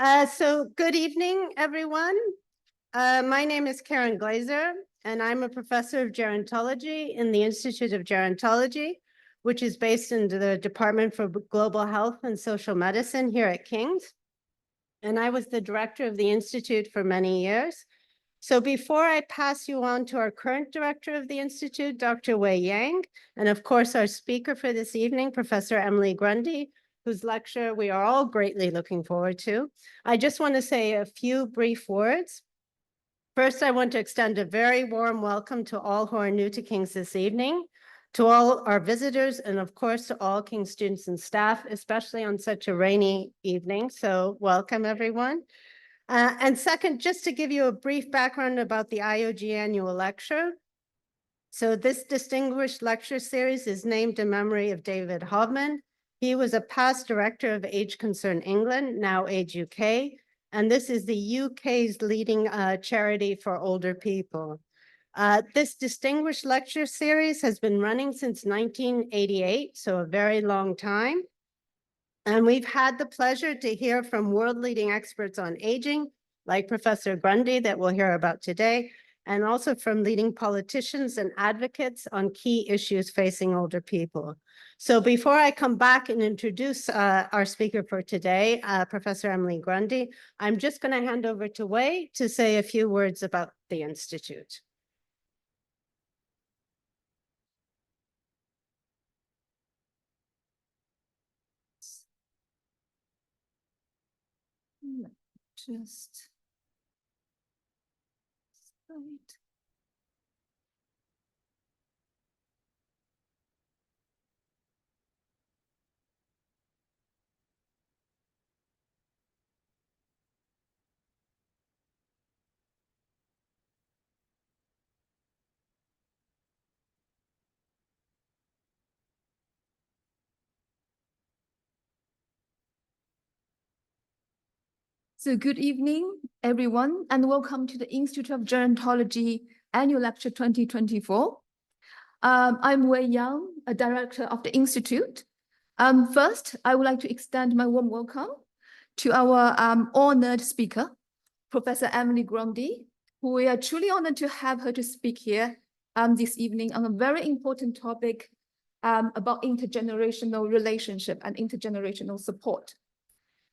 So good evening, everyone. My name is Karen Glazer, and I'm a professor of gerontology in the Institute of Gerontology, which is based in the Department for Global Health and Social Medicine here at King's. And I was the director of the Institute for many years. So before I pass you on to our current director of the Institute, Dr. Wei Yang, and of course our speaker for this evening, Professor Emily Grundy, whose lecture we are all greatly looking forward to, I just want to say a few brief words. First, I want to extend a very warm welcome to all who are new to King's this evening, to all our visitors, and of course to all King's students and staff, especially on such a rainy evening. So welcome, everyone. And second, just to give you a brief background about the IOG annual lecture. So this distinguished lecture series is named in memory of David Hobman. He was a past director of Age Concern England, now Age UK, and this is the UK's leading charity for older people. This distinguished lecture series has been running since 1988, so a very long time. And we've had the pleasure to hear from world-leading experts on aging, like Professor Grundy that we'll hear about today, and also from leading politicians and advocates on key issues facing older people. So before I come back and introduce our speaker for today, Professor Emily Grundy, I'm just going to hand over to Wei to say a few words about the Institute. Just right. So good evening, everyone, and welcome to the Institute of Gerontology Annual Lecture 2024. I'm Wei Yang, a director of the Institute. First, I would like to extend my warm welcome to our honored speaker, Professor Emily Grundy, who we are truly honored to have her to speak here this evening on a very important topic about intergenerational relationship and intergenerational support.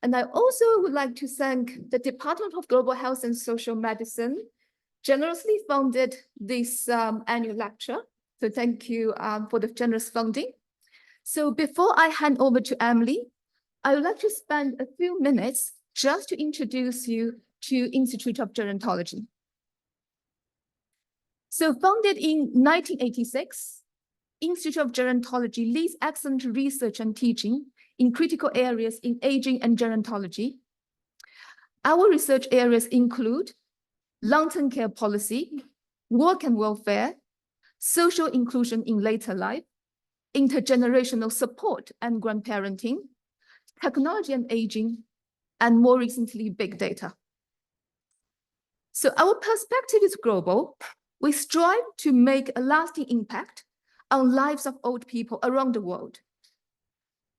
And I also would like to thank the Department of Global Health and Social Medicine, generously funded this annual lecture. So thank you for the generous funding. So before I hand over to Emily, I would like to spend a few minutes just to introduce you to Institute of Gerontology. So founded in 1986, Institute of Gerontology leads excellent research and teaching in critical areas in aging and gerontology. Our research areas include long-term care policy, work and welfare, social inclusion in later life, intergenerational support and grandparenting, technology and aging, and more recently, big data. So our perspective is global. We strive to make a lasting impact on lives of old people around the world.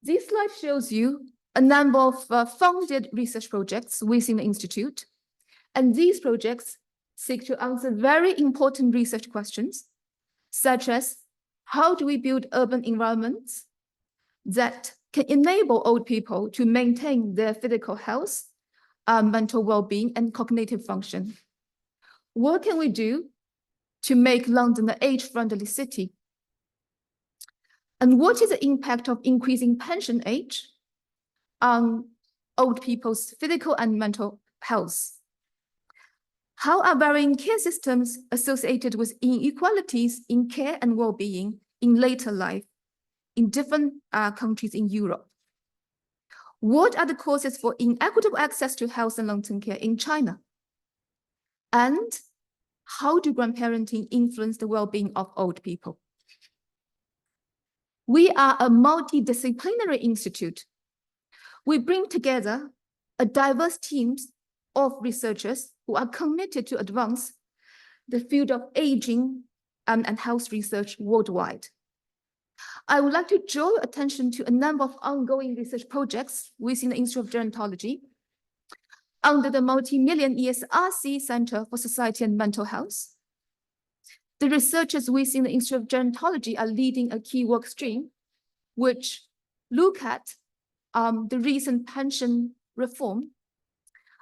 This slide shows you a number of funded research projects within the Institute, and these projects seek to answer very important research questions, such as how do we build urban environments that can enable old people to maintain their physical health, mental well-being, and cognitive function? What can we do to make London an age-friendly city? And what is the impact of increasing pension age on old people's physical and mental health? How are varying care systems associated with inequalities in care and well-being in later life in different countries in Europe? What are the causes for inequitable access to health and long-term care in China? And how do grandparenting influence the well-being of old people? We are a multidisciplinary institute. We bring together a diverse team of researchers who are committed to advance the field of aging and health research worldwide. I would like to draw your attention to a number of ongoing research projects within the Institute of Gerontology. under the multi-million ESRC Center for Society and Mental Health. The researchers within the Institute of Gerontology are leading a key work stream, which look at the recent pension reform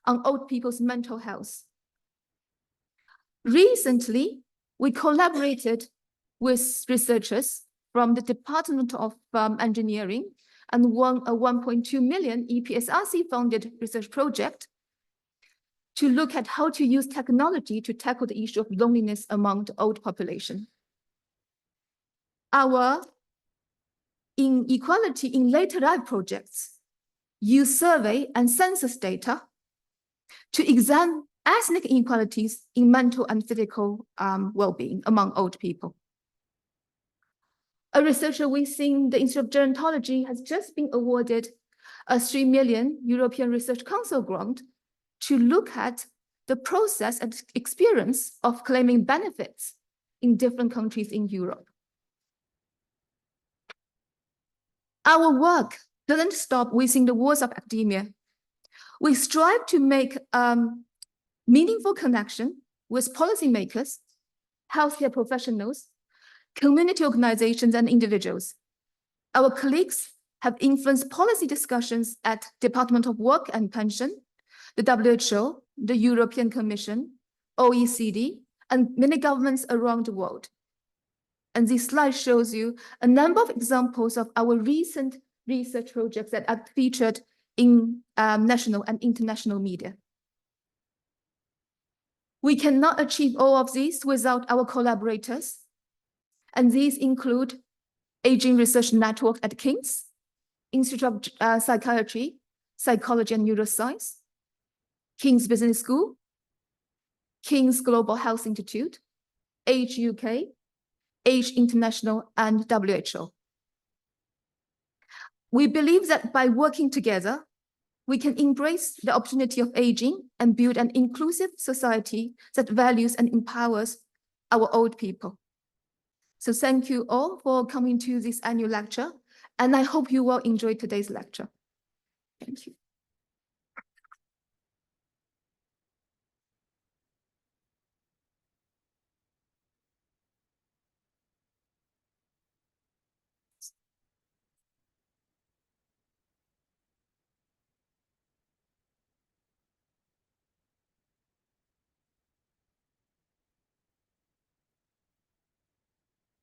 on old people's mental health. Recently, we collaborated with researchers from the Department of Engineering and won a 1.2 million EPSRC-funded research project to look at how to use technology to tackle the issue of loneliness among the old population. Our inequality in later life projects use survey and census data to examine ethnic inequalities in mental and physical well-being among old people. A researcher within the Institute of Gerontology has just been awarded a 3 million European Research Council grant to look at the process and experience of claiming benefits in different countries in Europe. Our work doesn't stop within the walls of academia. We strive to make meaningful connection with policymakers, healthcare professionals, community organizations, and individuals. Our colleagues have influenced policy discussions at Department of Work and Pension, the WHO, the European Commission, OECD, and many governments around the world. And this slide shows you a number of examples of our recent research projects that are featured in national and international media. We cannot achieve all of these without our collaborators, and these include Aging Research Network at King's, Institute of Psychiatry, Psychology and Neuroscience, King's Business School, King's Global Health Institute, Age UK, Age International, and WHO. We believe that by working together, we can embrace the opportunity of aging and build an inclusive society that values and empowers our old people. So thank you all for coming to this annual lecture, and I hope you will enjoy today's lecture. Thank you.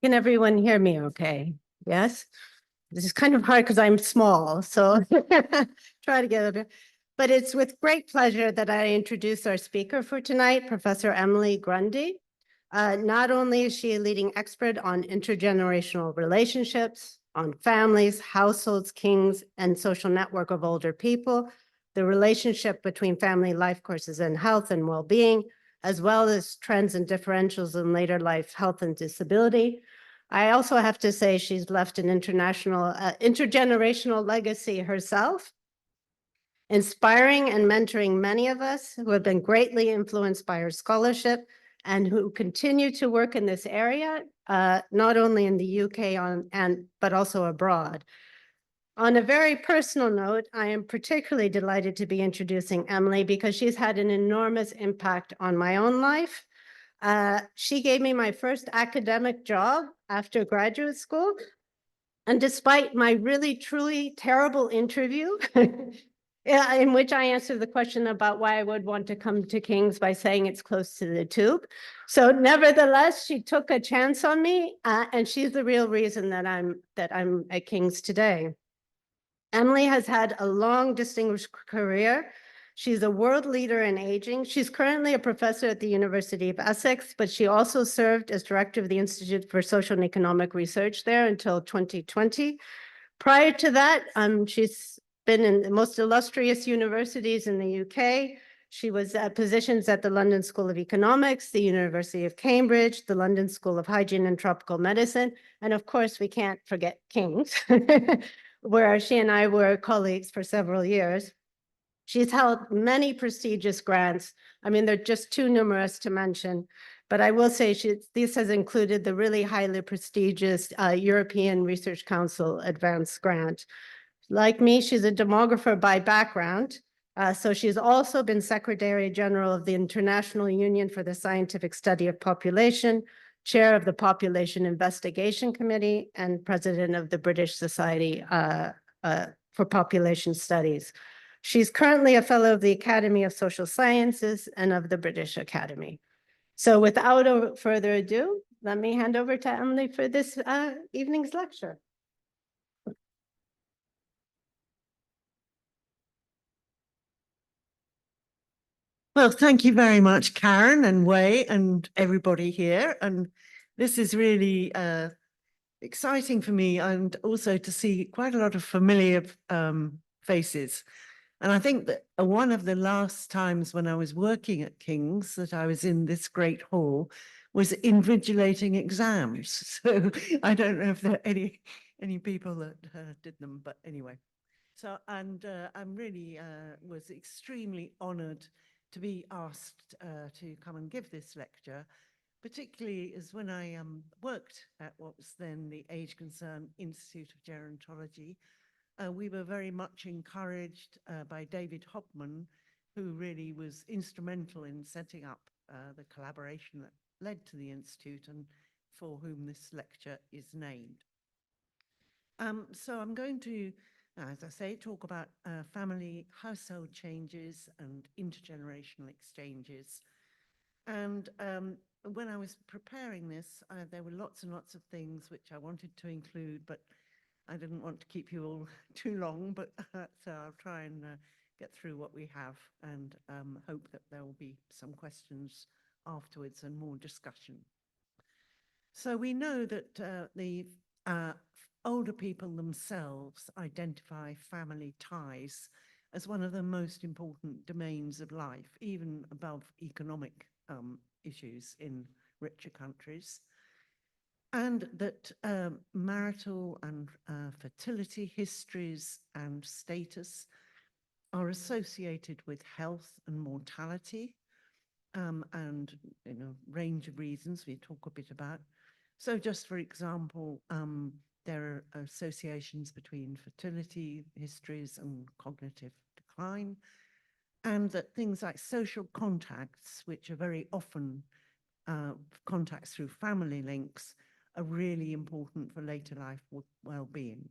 Can everyone hear me okay? Yes? This is kind of hard because I'm small, so try to get up here. But it's with great pleasure that I introduce our speaker for tonight, Professor Emily Grundy. Not only is she a leading expert on intergenerational relationships, on families, households, kings, and social network of older people, the relationship between family life courses and health and well-being, as well as trends and differentials in later life health and disability. I also have to say she's left an intergenerational legacy herself, inspiring and mentoring many of us who have been greatly influenced by her scholarship and who continue to work in this area, not only in the UK but also abroad. On a very personal note, I am particularly delighted to be introducing Emily because she's had an enormous impact on my own life. She gave me my first academic job after graduate school. And despite my really, truly terrible interview, in which I answered the question about why I would want to come to King's by saying it's close to the tube. So nevertheless, she took a chance on me, and she's the real reason that I'm at King's today. Emily has had a long, distinguished career. She's a world leader in aging. She's currently a professor at the University of Essex, but she also served as director of the Institute for Social and Economic Research there until 2020. Prior to that, she's been in the most illustrious universities in the UK. She was at positions at the London School of Economics, the University of Cambridge, the London School of Hygiene and Tropical Medicine, and of course, we can't forget King's, where she and I were colleagues for several years. She's held many prestigious grants. I mean, they're just too numerous to mention, but I will say this has included the really highly prestigious European Research Council Advanced Grant. Like me, she's a demographer by background, So she's also been Secretary General of the International Union for the Scientific Study of Population, Chair of the Population Investigation Committee, and President of the British Society for Population Studies. She's currently a Fellow of the Academy of Social Sciences and of the British Academy. So without further ado, let me hand over to Emily for this evening's lecture. Well, thank you very much, Karen and Wei and everybody here. And this is really exciting for me, and also to see quite a lot of familiar faces. And I think that one of the last times when I was working at King's that I was in this great hall was invigilating exams. So I don't know if there are any people that did them, but anyway. So, and I'm really was extremely honored to be asked to come and give this lecture, particularly as when I worked at what was then the Age Concern Institute of Gerontology, we were very much encouraged by David Hobman, who really was instrumental in setting up the collaboration that led to the Institute and for whom this lecture is named. So I'm going to, as I say, talk about family household changes and intergenerational exchanges. And when I was preparing this, there were lots and lots of things which I wanted to include, but I didn't want to keep you all too long, but so I'll try and get through what we have and hope that there will be some questions afterwards and more discussion. So we know that the older people themselves identify family ties as one of the most important domains of life, even above economic issues in richer countries. And that marital and fertility histories and status are associated with health and mortality, and range of reasons we talk a bit about. So just for example, there are associations between fertility histories and cognitive decline, and that things like social contacts, which are very often contacts through family links, are really important for later life well-being.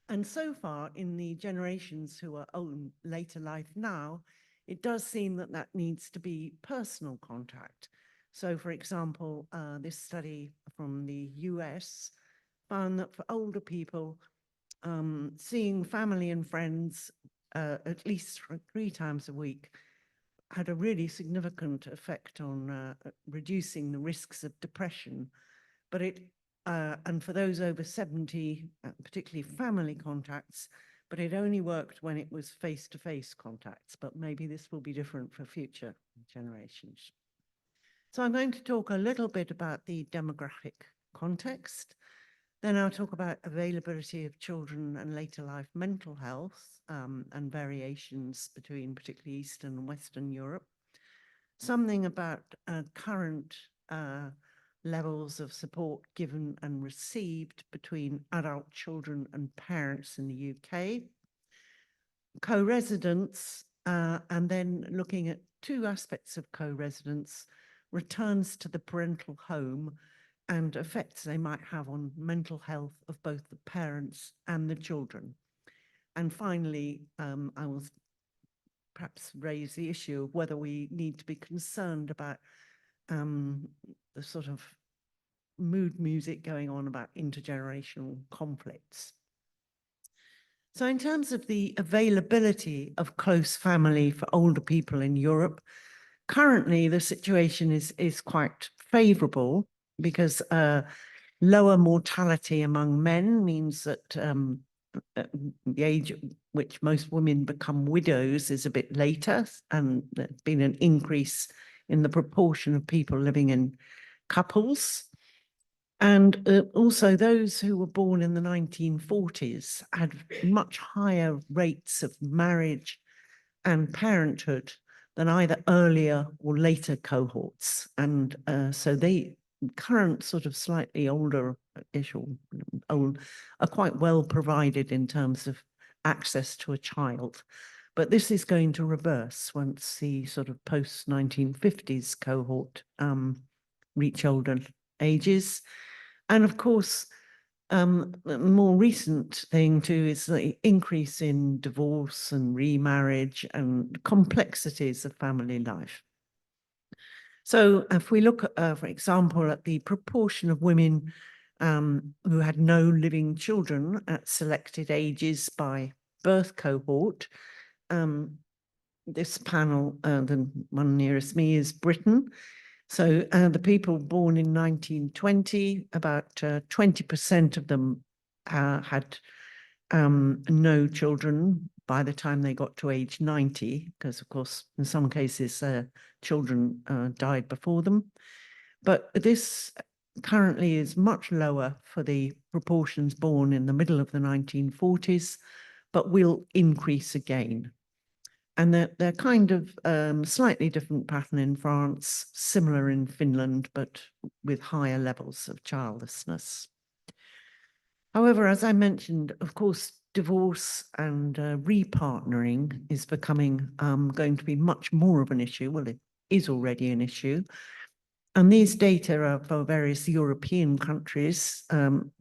And so far in the generations who are in later life now, it does seem that that needs to be personal contact. So for example, this study from the US found that for older people, seeing family and friends at least 3 times a week had a really significant effect on reducing the risks of depression. But and for those over 70, particularly family contacts, but it only worked when it was face-to-face contacts, but maybe this will be different for future generations. So I'm going to talk a little bit about the demographic context. Then I'll talk about availability of children and later life mental health and variations between particularly Eastern and Western Europe. Something about current levels of support given and received between adult children and parents in the UK. Co-residence, and then looking at 2 aspects of co-residence: returns to the parental home and effects they might have on mental health of both the parents and the children. And finally, I will perhaps raise the issue of whether we need to be concerned about the sort of mood music going on about intergenerational conflicts. So in terms of the availability of close family for older people in Europe, currently the situation is quite favorable because lower mortality among men means that the age at which most women become widows is a bit later, and there's been an increase in the proportion of people living in couples. And also those who were born in the 1940s had much higher rates of marriage and parenthood than either earlier or later cohorts. And so they current sort of slightly older-ish or old are quite well provided in terms of access to a child. But this is going to reverse once the sort of post-1950s cohort reach older ages. And of course, the more recent thing too is the increase in divorce and remarriage and complexities of family life. So if we look, for example, at the proportion of women who had no living children at selected ages by birth cohort, this panel, the one nearest me, is Britain. So the people born in 1920, about 20% of them had no children by the time they got to age 90, because of course, in some cases, children died before them. But this currently is much lower for the proportions born in the middle of the 1940s, but will increase again. And they're kind of slightly different pattern in France, similar in Finland, but with higher levels of childlessness. However, as I mentioned, of course, divorce and repartnering is becoming going to be much more of an issue. Well, it is already an issue. And these data are for various European countries,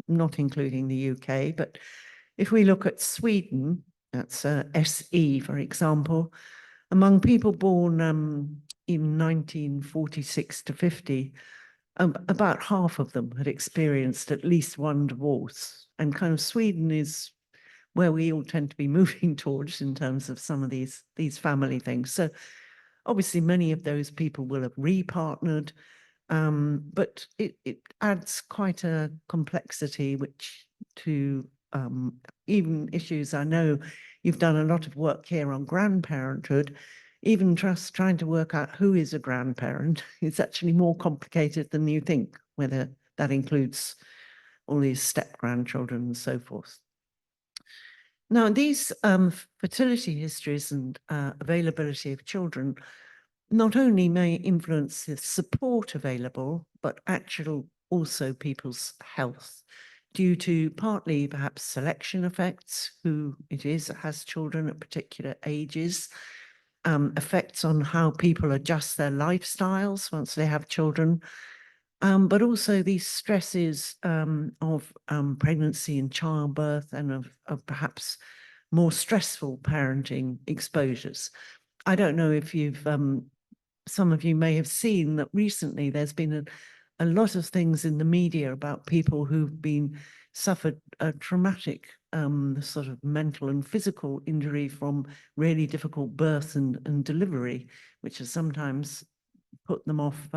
not including the UK. But if we look at Sweden, that's SE, for example, among people born in 1946 to 50, about half of them had experienced at least one divorce. And kind of Sweden is where we all tend to be moving towards in terms of some of these family things. So obviously many of those people will have repartnered, but it adds quite a complexity which to even issues. I know you've done a lot of work here on grandparenthood. Even just trying to work out who is a grandparent is actually more complicated than you think, whether that includes all these step-grandchildren and so forth. Now, these fertility histories and availability of children not only may influence the support available, but actual also people's health, due to partly perhaps selection effects, who it is that has children at particular ages, effects on how people adjust their lifestyles once they have children, but also these stresses of pregnancy and childbirth and of perhaps more stressful parenting exposures. I don't know if you've, some of you may have seen that recently there's been a lot of things in the media about people who've suffered a traumatic sort of mental and physical injury from really difficult birth and delivery, which has sometimes put them off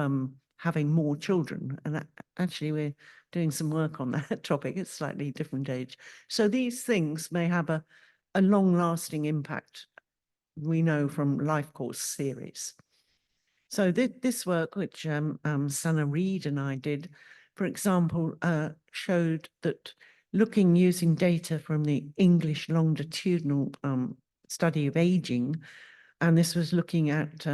having more children. And actually we're doing some work on that topic. It's slightly different age. So these things may have a long-lasting impact, we know from life course theories. So this work, which Sana Reid and I did, for example, showed that looking using data from the English longitudinal study of aging, and this was looking at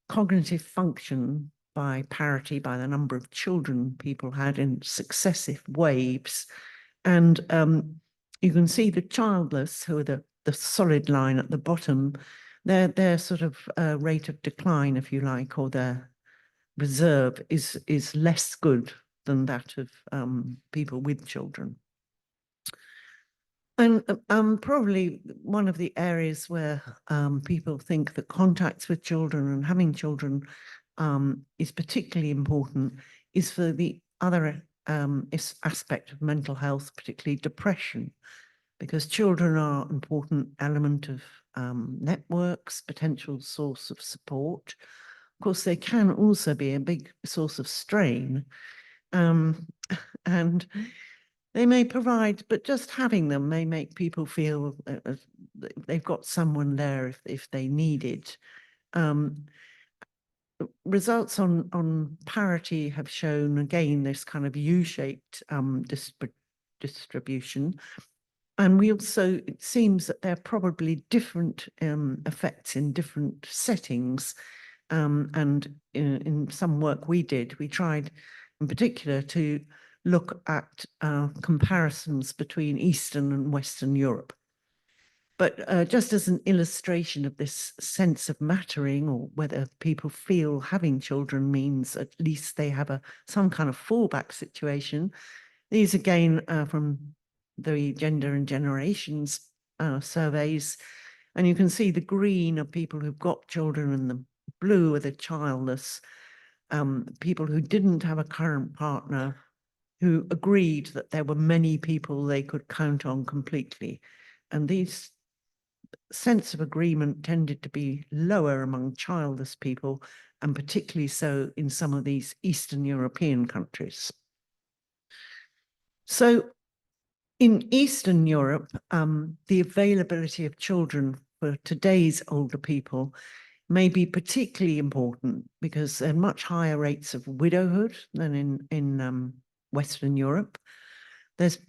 cognitive function by parity, by the number of children people had in successive waves. And you can see the childless, who are the solid line at the bottom, their sort of rate of decline, if you like, or their reserve is less good than that of people with children. And probably one of the areas where people think that contacts with children and having children is particularly important is for the other aspect of mental health, particularly depression, because children are an important element of networks, potential source of support. Of course, they can also be a big source of strain, and they may provide, but just having them may make people feel they've got someone there if they need it. Results on parity have shown, again, this kind of U-shaped distribution. And we also, it seems that there are probably different effects in different settings. And in some work we did, we tried in particular to look at comparisons between Eastern and Western Europe. But just as an illustration of this sense of mattering, or whether people feel having children means at least they have some kind of fallback situation, these again from the gender and generations surveys. And you can see the green are people who've got children and the blue are the childless, people who didn't have a current partner, who agreed that there were many people they could count on completely. And these sense of agreement tended to be lower among childless people, and particularly so in some of these Eastern European countries. So in Eastern Europe, the availability of children for today's older people may be particularly important because there are much higher rates of widowhood than in Western Europe.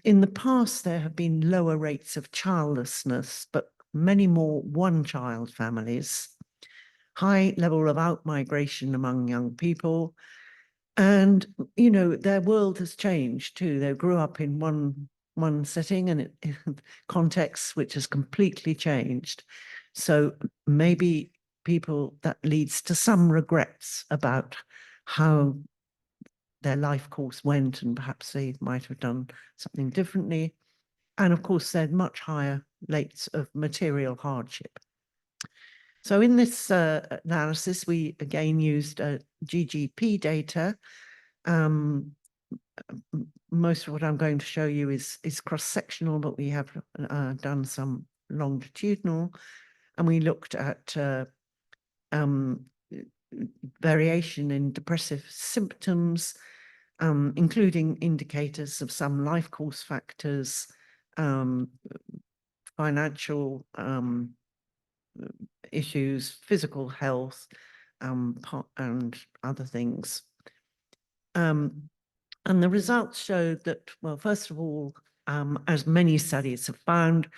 In the past, there have been lower rates of childlessness, but many more one-child families, high level of out-migration among young people. And, you know, their world has changed too. They grew up in one setting and context which has completely changed. So maybe that leads to some regrets about how their life course went, and perhaps they might have done something differently. And of course, there are much higher rates of material hardship. So in this analysis, we again used GGP data. Most of what I'm going to show you is cross-sectional, but we have done some longitudinal, and we looked at variation in depressive symptoms, including indicators of some life course factors, financial issues, physical health, and other things. And the results showed that, well, first of all, as many studies have found,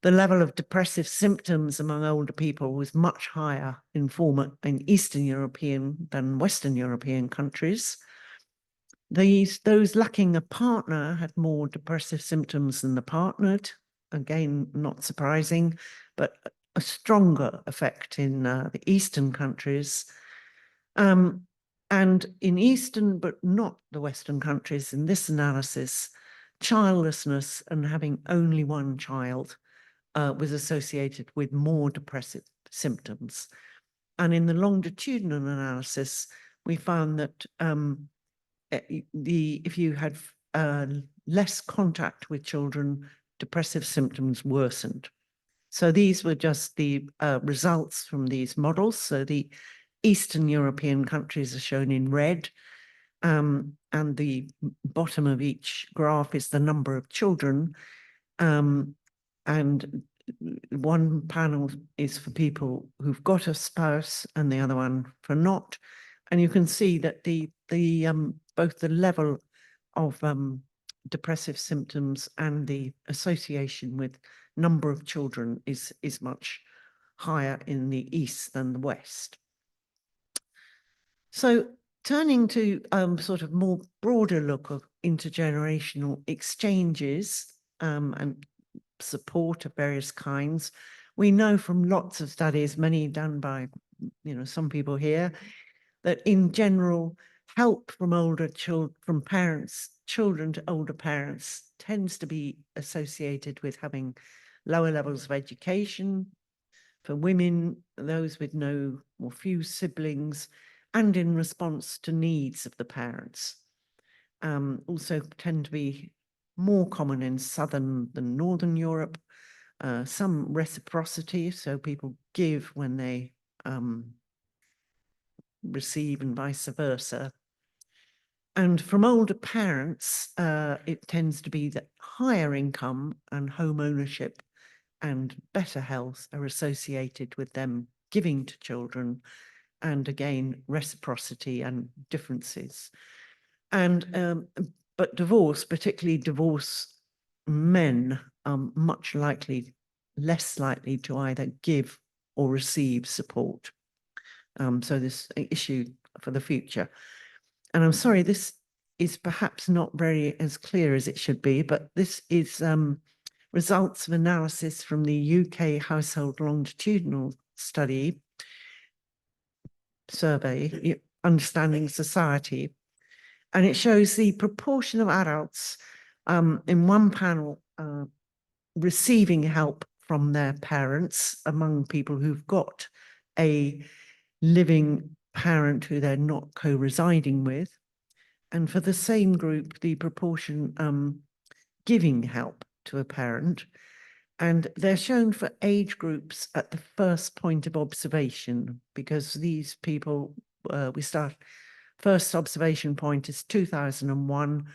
the level of depressive symptoms among older people was much higher in Eastern European than Western European countries. Those lacking a partner had more depressive symptoms than the partnered. Again, not surprising, but a stronger effect in the Eastern countries. And in Eastern, but not the Western countries, in this analysis, childlessness and having only one child was associated with more depressive symptoms. And in the longitudinal analysis, we found that if you had less contact with children, depressive symptoms worsened. So these were just the results from these models. So the Eastern European countries are shown in red, and the bottom of each graph is the number of children. And one panel is for people who've got a spouse and the other one for not. And you can see that both the level of depressive symptoms and the association with number of children is much higher in the East than the West. So turning to sort of more broader look of intergenerational exchanges and support of various kinds, we know from lots of studies, many done by some people here, that in general, help from children to older parents tends to be associated with having lower levels of education. For women, those with no or few siblings, and in response to needs of the parents. Also tend to be more common in Southern than Northern Europe. Some reciprocity, so people give when they receive and vice versa. And from older parents, it tends to be that higher income and home ownership and better health are associated with them giving to children, and again, reciprocity and differences. And but divorce, particularly divorce men, are much less likely to either give or receive support. So this issue for the future. And I'm sorry, this is perhaps not very as clear as it should be, but this is results of analysis from the UK Household Longitudinal Study survey, Understanding Society, and it shows the proportion of adults in one panel receiving help from their parents among people who've got a living parent who they're not co-residing with. And for the same group, the proportion giving help to a parent. And they're shown for age groups at the first point of observation, because these people, first observation point is 2001,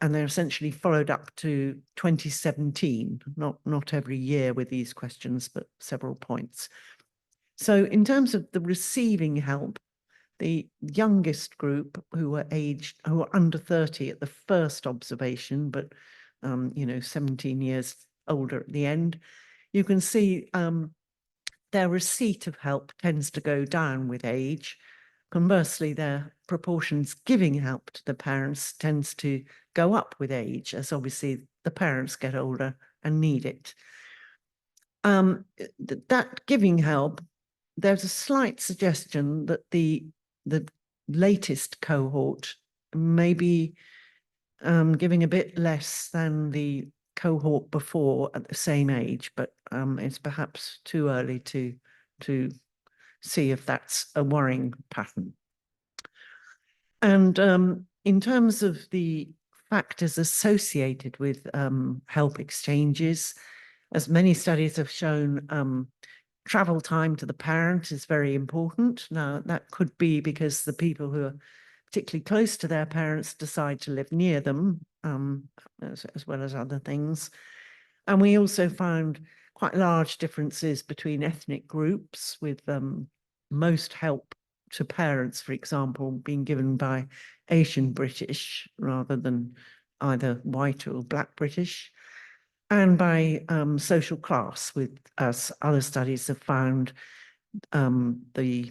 and they're essentially followed up to 2017, not every year with these questions, but several points. So in terms of the receiving help, the youngest group who were under 30 at the first observation, but 17 years older at the end, you can see their receipt of help tends to go down with age. Conversely, their proportions giving help to the parents tends to go up with age, as obviously the parents get older and need it. That giving help, there's a slight suggestion that the latest cohort may be giving a bit less than the cohort before at the same age, but it's perhaps too early to see if that's a worrying pattern. And in terms of the factors associated with help exchanges, as many studies have shown, travel time to the parent is very important. Now, that could be because the people who are particularly close to their parents decide to live near them, as well as other things. And we also found quite large differences between ethnic groups, with most help to parents, for example, being given by Asian British rather than either white or black British, and by social class, with, as other studies have found, the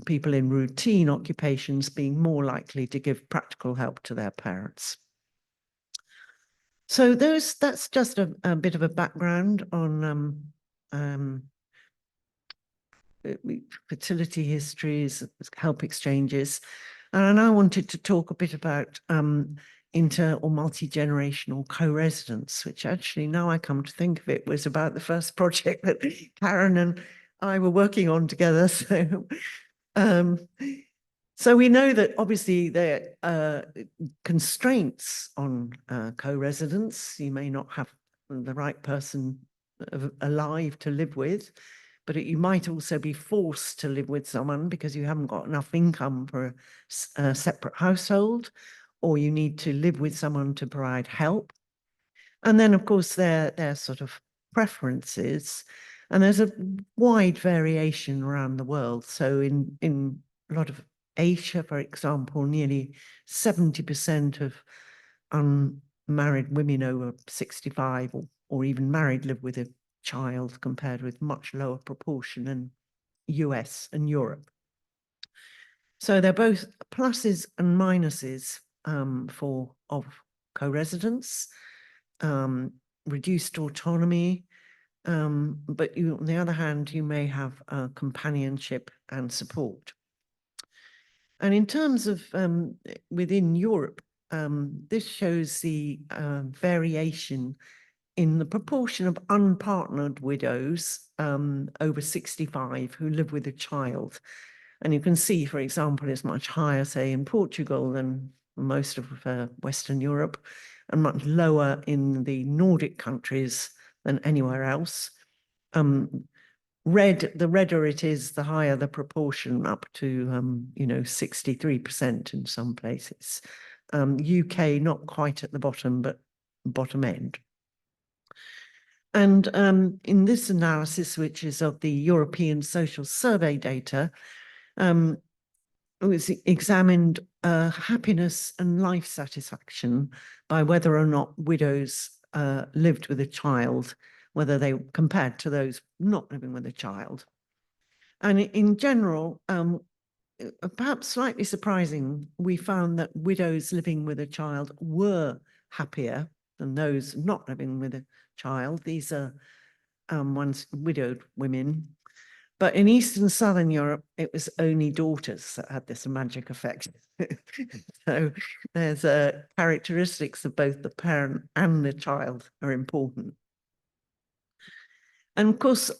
people in routine occupations being more likely to give practical help to their parents. So that's just a bit of a background on fertility histories, help exchanges. And I wanted to talk a bit about inter or multi-generational co-residence, which actually, now I come to think of it, was about the first project that Karen and I were working on together. So we know that obviously there are constraints on co-residence. You may not have the right person alive to live with, but you might also be forced to live with someone because you haven't got enough income for a separate household, or you need to live with someone to provide help. And then, of course, their sort of preferences. And there's a wide variation around the world. So in a lot of Asia, for example, nearly 70% of unmarried women over 65 or even married live with a child, compared with much lower proportion in US and Europe. So they're both pluses and minuses of co-residence, reduced autonomy, but on the other hand, you may have companionship and support. And in terms of within Europe, this shows the variation in the proportion of unpartnered widows over 65 who live with a child. And you can see, for example, it's much higher, say, in Portugal than most of Western Europe, and much lower in the Nordic countries than anywhere else. The redder it is, the higher the proportion, up to 63% in some places. UK not quite at the bottom, but bottom end. And in this analysis, which is of the European Social Survey data, it was examined happiness and life satisfaction by whether or not widows lived with a child, whether they compared to those not living with a child. And in general, perhaps slightly surprising, we found that widows living with a child were happier than those not living with a child. These are once widowed women. But in Eastern and Southern Europe, it was only daughters that had this magic effect. So there's characteristics of both the parent and the child are important. And of course,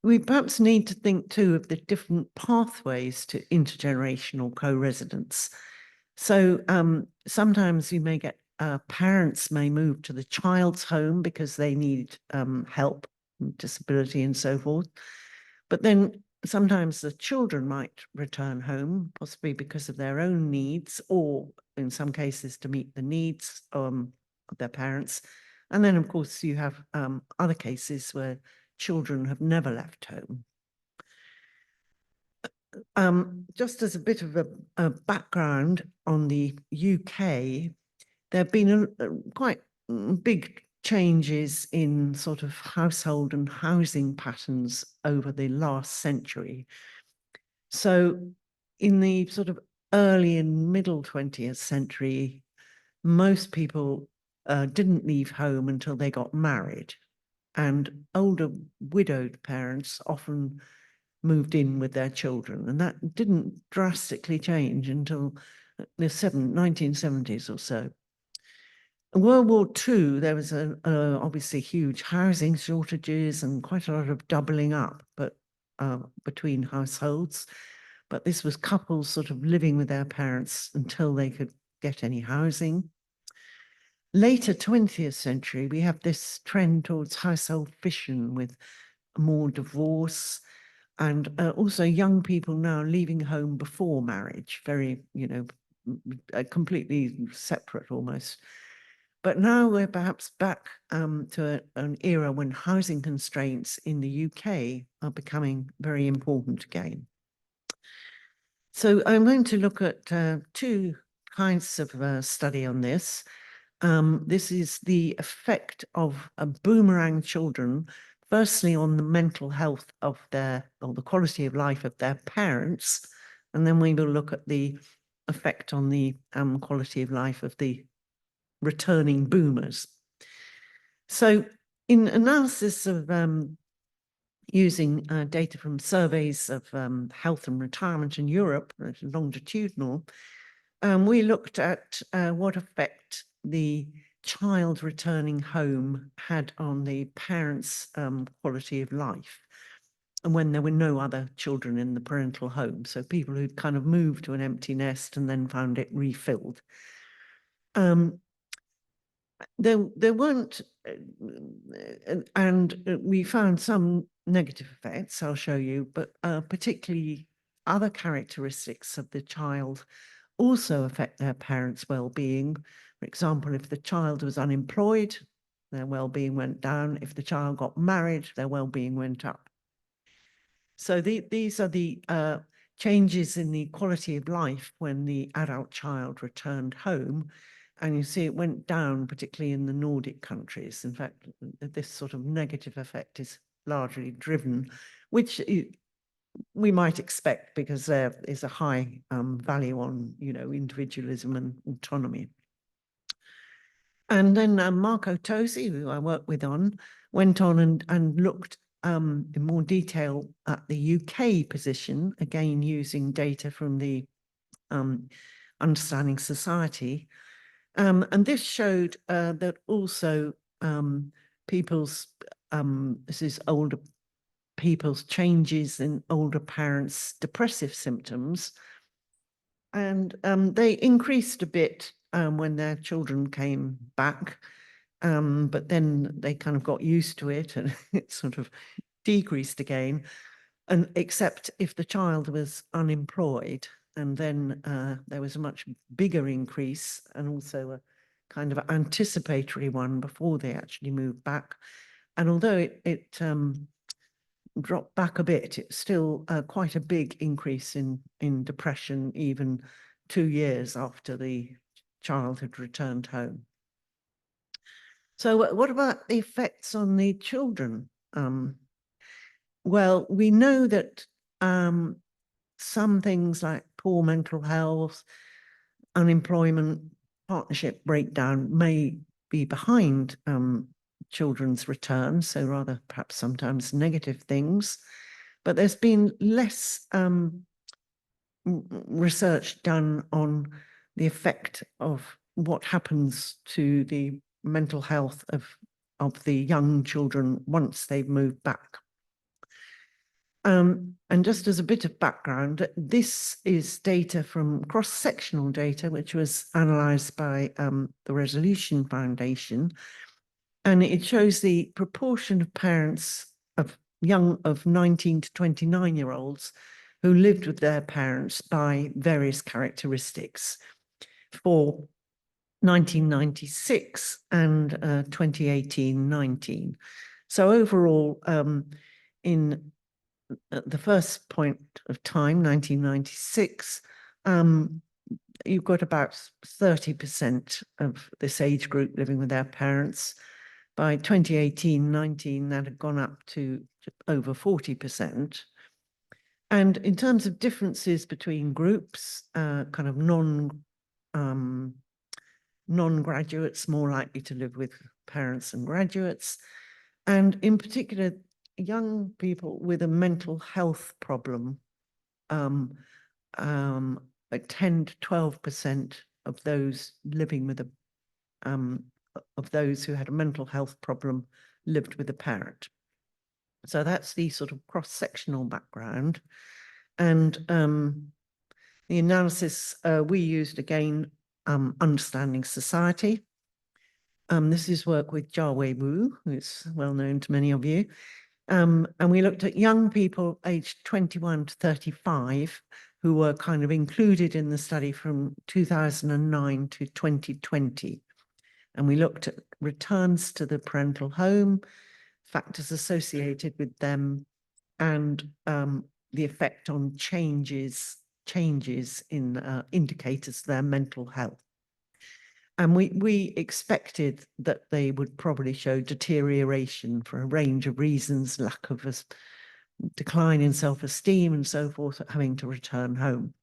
we perhaps need to think too of the different pathways to intergenerational co-residence. So sometimes you may get parents may move to the child's home because they need help, disability and so forth. But then sometimes the children might return home, possibly because of their own needs, or in some cases to meet the needs of their parents. And then, of course, you have other cases where children have never left home. Just as a bit of a background on the UK, there have been quite big changes in sort of household and housing patterns over the last century. So in the sort of early and middle 20th century, most people didn't leave home until they got married, and older widowed parents often moved in with their children, and that didn't drastically change until the 1970s or so. In World War II, there was obviously huge housing shortages and quite a lot of doubling up between households. But this was couples sort of living with their parents until they could get any housing. Later 20th century, we have this trend towards household fission with more divorce, and also young people now leaving home before marriage, very, completely separate almost. But now we're perhaps back to an era when housing constraints in the UK are becoming very important again. So I'm going to look at two kinds of study on this. This is the effect of boomerang children, firstly on the mental health of or the quality of life of their parents, and then we will look at the effect on the quality of life of the returning boomers. So in analysis of using data from surveys of health and retirement in Europe, longitudinal, we looked at what effect the child returning home had on the parents' quality of life, and when there were no other children in the parental home. So people who'd kind of moved to an empty nest and then found it refilled. There weren't, and we found some negative effects, I'll show you, but particularly other characteristics of the child also affect their parents' well-being. For example, if the child was unemployed, their well-being went down. If the child got married, their well-being went up. So these are the changes in the quality of life when the adult child returned home. And you see it went down, particularly in the Nordic countries. In fact, this sort of negative effect is largely driven, which we might expect because there is a high value on, individualism and autonomy. And then Marco Tosi, who I work with went on and looked in more detail at the UK position, again using data from the Understanding Society. And this showed that also this is older people's changes in older parents' depressive symptoms. And they increased a bit when their children came back, but then they kind of got used to it and it sort of decreased again, and except if the child was unemployed. And then there was a much bigger increase, and also a kind of anticipatory one before they actually moved back. And although it dropped back a bit, it's still quite a big increase in depression, even 2 years after the child had returned home. So what about the effects on the children? Well, we know that some things like poor mental health, unemployment, partnership breakdown may be behind children's return, so rather perhaps sometimes negative things. But there's been less research done on the effect of what happens to the mental health of the young children once they've moved back. And just as a bit of background, this is data from cross-sectional data, which was analysed by the Resolution Foundation, and it shows the proportion of parents of 19 to 29-year-olds who lived with their parents by various characteristics for 1996 and 2018-19. So overall, in the first point of time, 1996, you've got about 30% of this age group living with their parents. By 2018-19, that had gone up to over 40%. And in terms of differences between groups, kind of non-graduates more likely to live with parents and graduates, and in particular, young people with a mental health problem, 10 to 12% of those living with of those who had a mental health problem lived with a parent. So that's the sort of cross-sectional background. And the analysis we used, again, Understanding Society. This is work with Jiawei Wu, who's well known to many of you. And we looked at young people aged 21 to 35 who were kind of included in the study from 2009 to 2020. And we looked at returns to the parental home, factors associated with them, and the effect on changes in indicators of their mental health. And we expected that they would probably show deterioration for a range of reasons, lack of a decline in self-esteem and so forth, having to return home.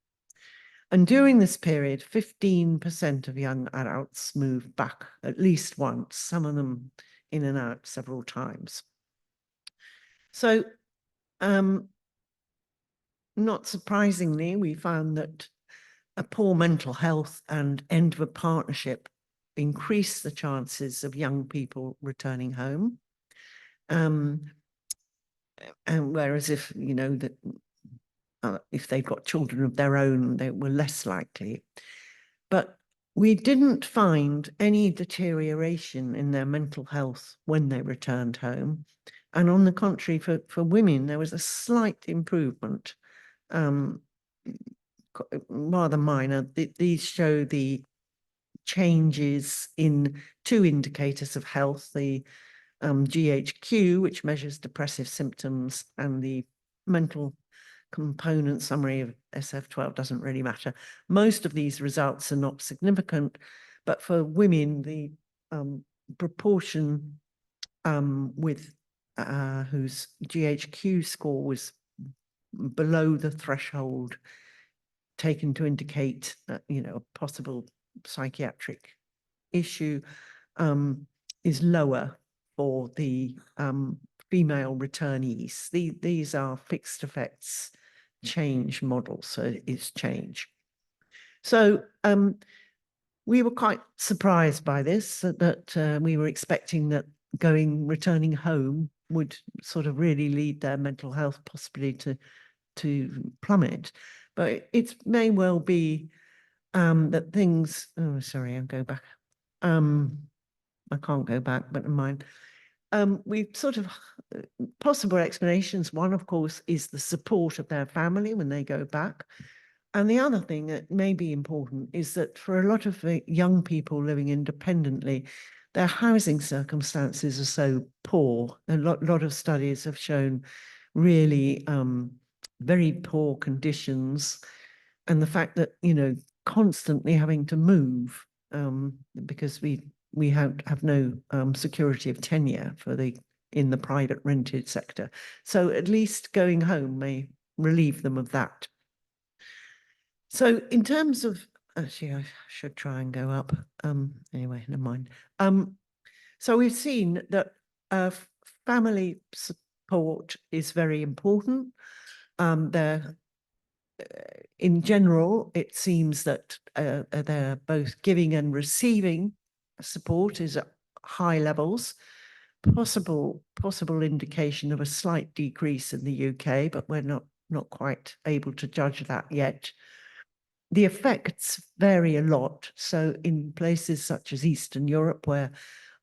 And during this period, 15% of young adults moved back at least once, some of them in and out several times. So, not surprisingly, we found that a poor mental health and end of a partnership increase the chances of young people returning home. And whereas if, you know, that if they've got children of their own, they were less likely. But we didn't find any deterioration in their mental health when they returned home. And on the contrary, for women, there was a slight improvement, rather minor. These show the changes in two indicators of health, the GHQ, which measures depressive symptoms, and the mental component summary of SF12 doesn't really matter. Most of these results are not significant, but for women, the proportion with whose GHQ score was below the threshold taken to indicate, you know, a possible psychiatric issue is lower for the female returnees. These are fixed effects change models, so it's change. So we were quite surprised by this, that we were expecting that returning home would sort of really lead their mental health possibly to plummet. But it may well be that things, oh, sorry, I'll go back. I can't go back, but never mind. We've sort of possible explanations. One, of course, is the support of their family when they go back. And the other thing that may be important is that for a lot of young people living independently, their housing circumstances are so poor. A lot of studies have shown really very poor conditions, and the fact that, you know, constantly having to move because we have no security of tenure in the private rented sector. So at least going home may relieve them of that. So in terms of, actually, I should try and go up. Anyway, never mind. So we've seen that family support is very important. In general, it seems that they're both giving and receiving support is at high levels. Possible indication of a slight decrease in the UK, but we're not quite able to judge that yet. The effects vary a lot. So in places such as Eastern Europe, where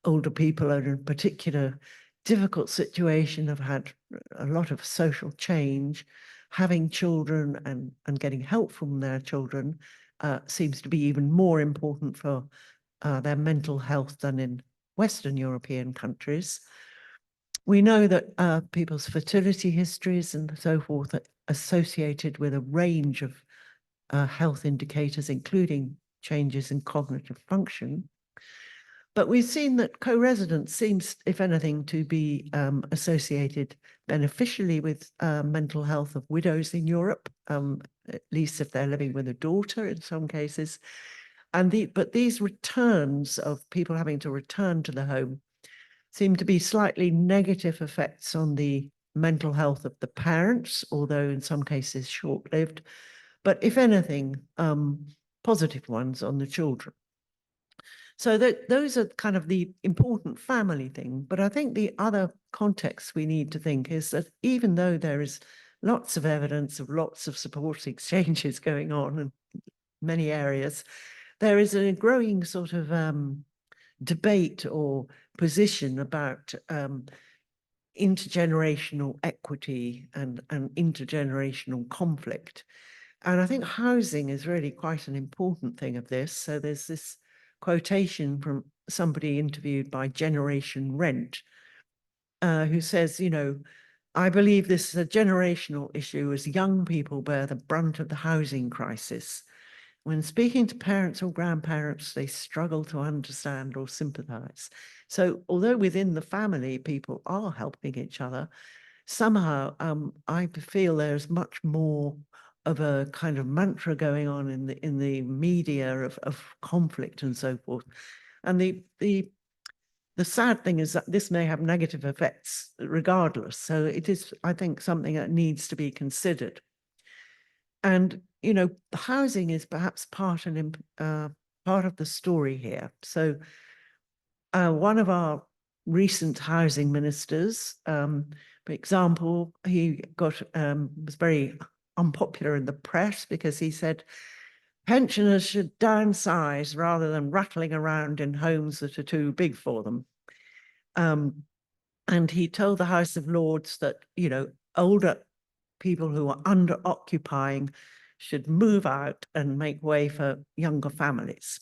older people are in a particular difficult situation, have had a lot of social change, having children and getting help from their children seems to be even more important for their mental health than in Western European countries. We know that people's fertility histories and so forth are associated with a range of health indicators, including changes in cognitive function. But we've seen that co-residence seems, if anything, to be associated beneficially with mental health of widows in Europe, at least if they're living with a daughter in some cases. But these returns of people having to return to the home seem to be slightly negative effects on the mental health of the parents, although in some cases short-lived, but if anything, positive ones on the children. So those are kind of the important family thing. But I think the other context we need to think is that even though there is lots of evidence of lots of support exchanges going on in many areas, there is a growing sort of debate or position about intergenerational equity and intergenerational conflict. And I think housing is really quite an important thing of this. So there's this quotation from somebody interviewed by Generation Rent, who says, you know, I believe this is a generational issue as young people bear the brunt of the housing crisis. When speaking to parents or grandparents, they struggle to understand or sympathize. So although within the family, people are helping each other, somehow I feel there's much more of a kind of mantra going on in the media of conflict and so forth. And the sad thing is that this may have negative effects regardless. So it is, I think, something that needs to be considered. And, you know, housing is perhaps part of the story here. So one of our recent housing ministers, for example, he was very unpopular in the press because he said pensioners should downsize rather than rattling around in homes that are too big for them. And he told the House of Lords that, you know, older people who are under occupying should move out and make way for younger families.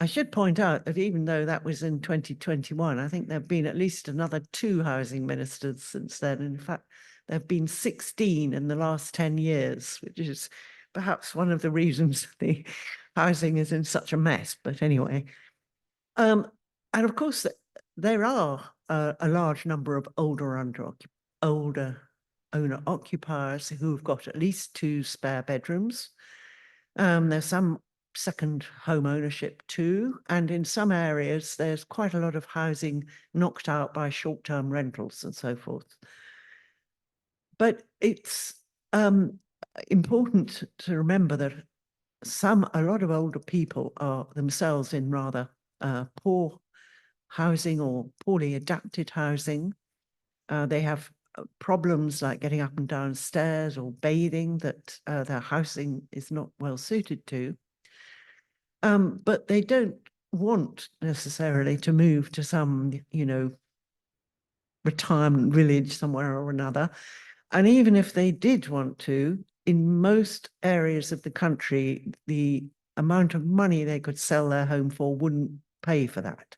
I should point out that even though that was in 2021, I think there have been at least another 2 housing ministers since then. In fact, there have been 16 in the last 10 years, which is perhaps one of the reasons the housing is in such a mess. But anyway, and of course, there are a large number of older owner-occupiers who've got at least 2 spare bedrooms. There's some second home ownership too, and in some areas there's quite a lot of housing knocked out by short-term rentals and so forth. But it's important to remember that a lot of older people are themselves in rather poor housing or poorly adapted housing. They have problems like getting up and down stairs or bathing that their housing is not well suited to. But they don't want necessarily to move to some, you know, retirement village somewhere or another. And even if they did want to, in most areas of the country, the amount of money they could sell their home for wouldn't pay for that.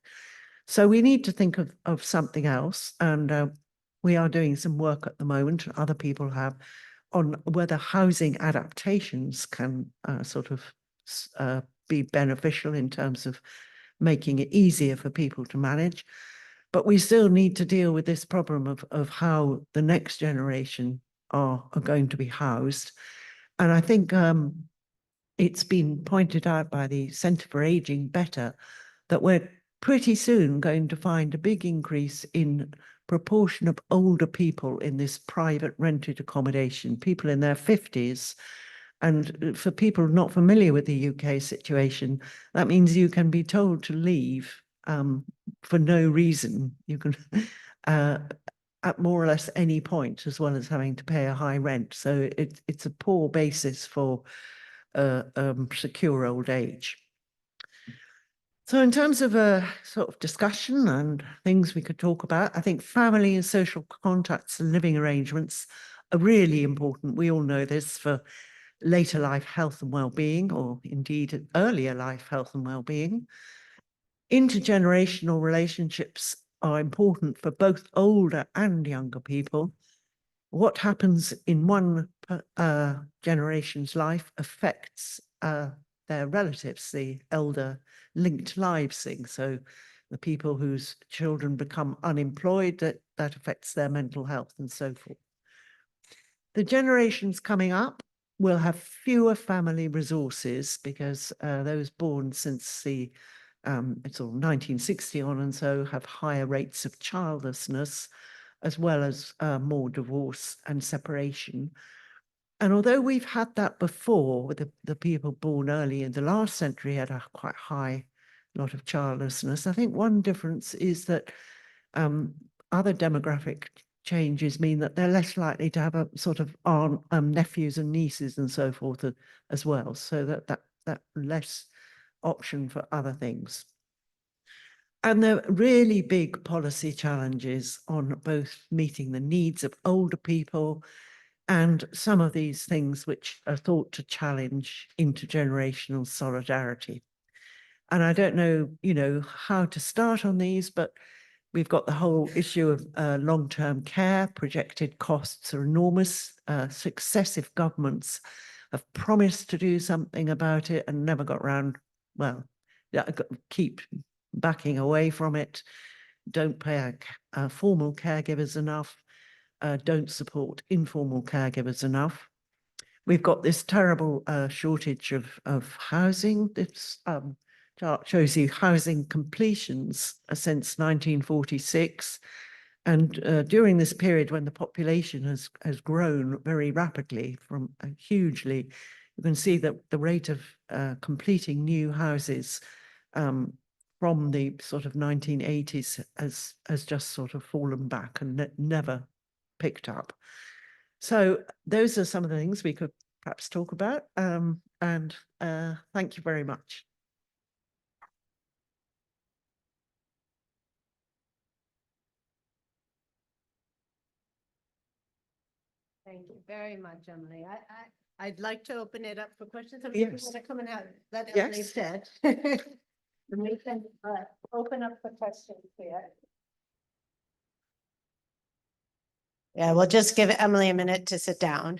So we need to think of something else. And we are doing some work at the moment, other people have, on whether housing adaptations can sort of be beneficial in terms of making it easier for people to manage. But we still need to deal with this problem of how the next generation are going to be housed. And I think it's been pointed out by the Centre for Aging Better that we're pretty soon going to find a big increase in proportion of older people in this private rented accommodation, people in their 50s. And for people not familiar with the UK situation, that means you can be told to leave for no reason. You can, at more or less any point, as well as having to pay a high rent. So it's a poor basis for secure old age. So in terms of a sort of discussion and things we could talk about, I think family and social contacts and living arrangements are really important. We all know this for later life health and well-being, or indeed earlier life health and well-being. Intergenerational relationships are important for both older and younger people. What happens in one generation's life affects their relatives, the elder linked lives thing. So the people whose children become unemployed, that affects their mental health and so forth. The generations coming up will have fewer family resources because those born since the it's all 1960 on and so have higher rates of childlessness, as well as more divorce and separation. And although we've had that before, with the people born early in the last century had a quite high lot of childlessness, I think one difference is that other demographic changes mean that they're less likely to have a sort of aunt, nephews and nieces and so forth as well. So that less option for other things. And there are really big policy challenges on both meeting the needs of older people and some of these things which are thought to challenge intergenerational solidarity. And I don't know, how to start on these, but we've got the whole issue of long-term care. Projected costs are enormous. Successive governments have promised to do something about it and never got around, well, keep backing away from it, don't pay formal caregivers enough, don't support informal caregivers enough. We've got this terrible shortage of housing. This chart shows you housing completions since 1946. And during this period when the population has grown very rapidly from hugely, you can see that the rate of completing new houses from the sort of 1980s has just sort of fallen back and never picked up. So those are some of the things we could perhaps talk about. And thank you very much. Thank you very much, Emily. I'd like to open it up for questions. If you Yes. want to come and have that Emily Yes. said. And we can open up for questions here. Yeah, we'll just give Emily a minute to sit down.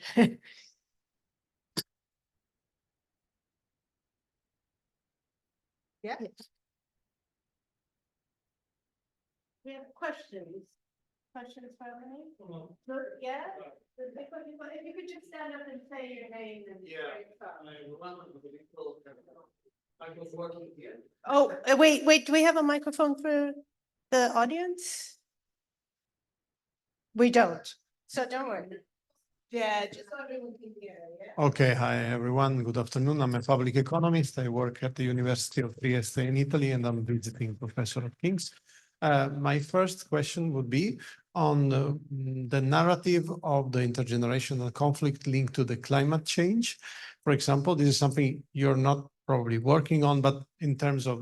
Yeah. We have questions. Questions for Emily? Good, yeah? If you could just stand up and say your name and. Oh, wait, do we have a microphone for the audience? We don't, so don't worry. Yeah, just so everyone can hear, yeah? Okay, hi everyone. Good afternoon. I'm a public economist. I work at the University of Trieste in Italy, and I'm visiting professor at King's. My first question would be on the narrative of the intergenerational conflict linked to the climate change. For example, this is something you're not probably working on, but in terms of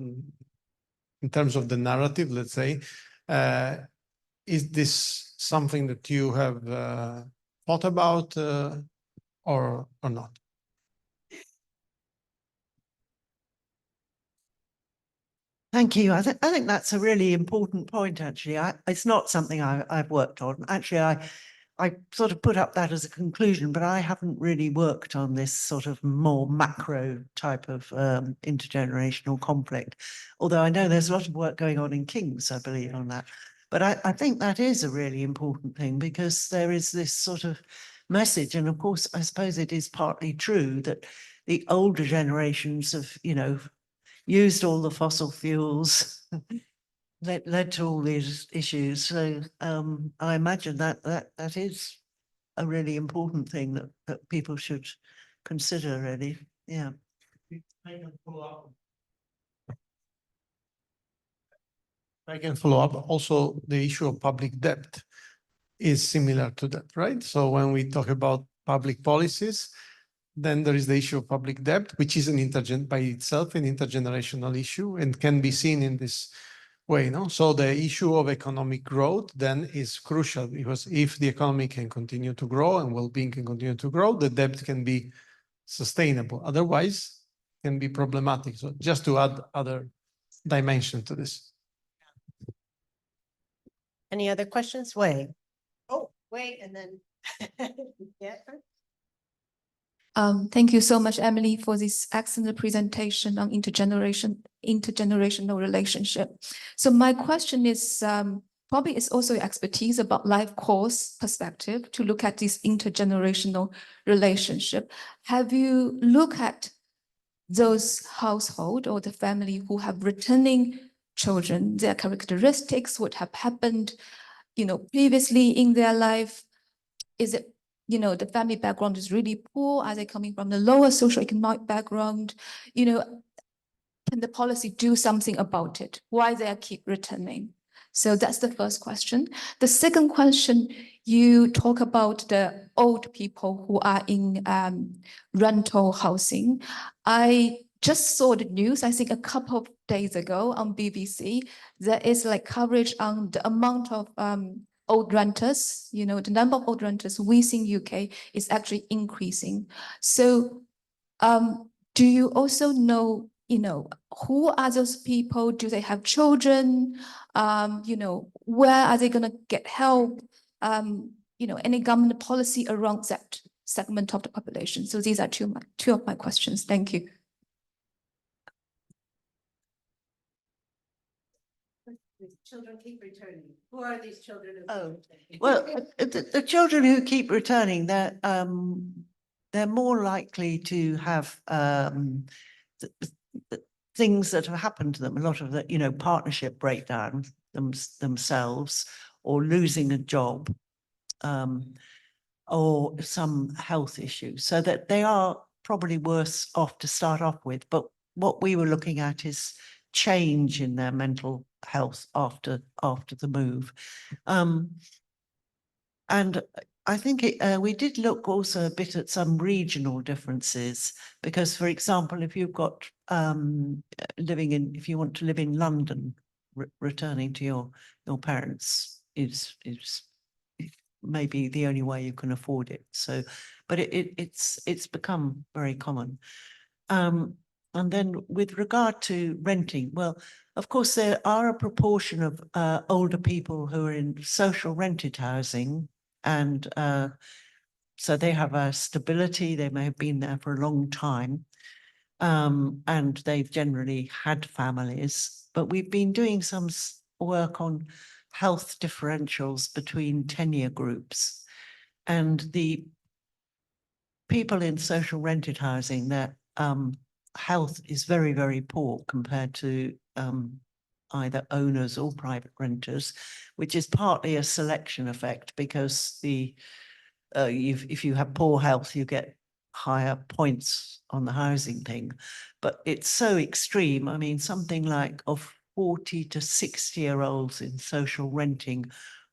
the narrative, let's say, is this something that you have thought about or not? Thank you. I think that's a really important point, actually. It's not something I've worked on. Actually, I sort of put up that as a conclusion, but I haven't really worked on this sort of more macro type of intergenerational conflict. Although I know there's a lot of work going on in King's, I believe, on that. But I think that is a really important thing because there is this sort of message. And of course, I suppose it is partly true that the older generations have, used all the fossil fuels, led to all these issues. So I imagine that is a really important thing that people should consider, really. Yeah. I can follow up. Also, the issue of public debt is similar to that, right? So when we talk about public policies, then there is the issue of public debt, which is by itself an intergenerational issue and can be seen in this way. No? So the issue of economic growth then is crucial, because if the economy can continue to grow and well-being can continue to grow, the debt can be sustainable. Otherwise, it can be problematic. So just to add other dimension to this. Any other questions? Wei. Oh, Wei, and then. Yeah. Thank you so much, Emily, for this excellent presentation on intergenerational relationship. So my question is, probably it's also your expertise about life course perspective to look at this intergenerational relationship. Have you looked at those household or the family who have returning children, their characteristics, what have happened, previously in their life? Is it, the family background is really poor? Are they coming from the lower socio-economic background? Can the policy do something about it? Why they keep returning? So that's the first question. The second question, you talk about the old people who are in rental housing. I just saw the news, I think a couple of days ago on BBC, there is like coverage on the amount of old renters, the number of old renters within UK is actually increasing. So do you also know, who are those people? Do they have children? Where are they going to get help? Any government policy around that segment of the population? So these are two of my questions. Thank you. Children keep returning. Who are these children? Oh, well, the children who keep returning, they're more likely to have things that have happened to them. A lot of the, partnership breakdown themselves, or losing a job, or some health issue, so that they are probably worse off to start off with. But what we were looking at is change in their mental health after the move. And I think we did look also a bit at some regional differences, because, for example, if you've got if you want to live in London, returning to your parents is maybe the only way you can afford it. So, but it's become very common. And then with regard to renting, well, of course, there are a proportion of older people who are in social rented housing, and so they have a stability. They may have been there for a long time, and they've generally had families. But we've been doing some work on health differentials between tenure groups, and the people in social rented housing, their health is very, very poor compared to either owners or private renters, which is partly a selection effect, because if you have poor health, you get higher points on the housing thing. But it's so extreme. I mean, something like of 40 to 60-year-olds in social renting,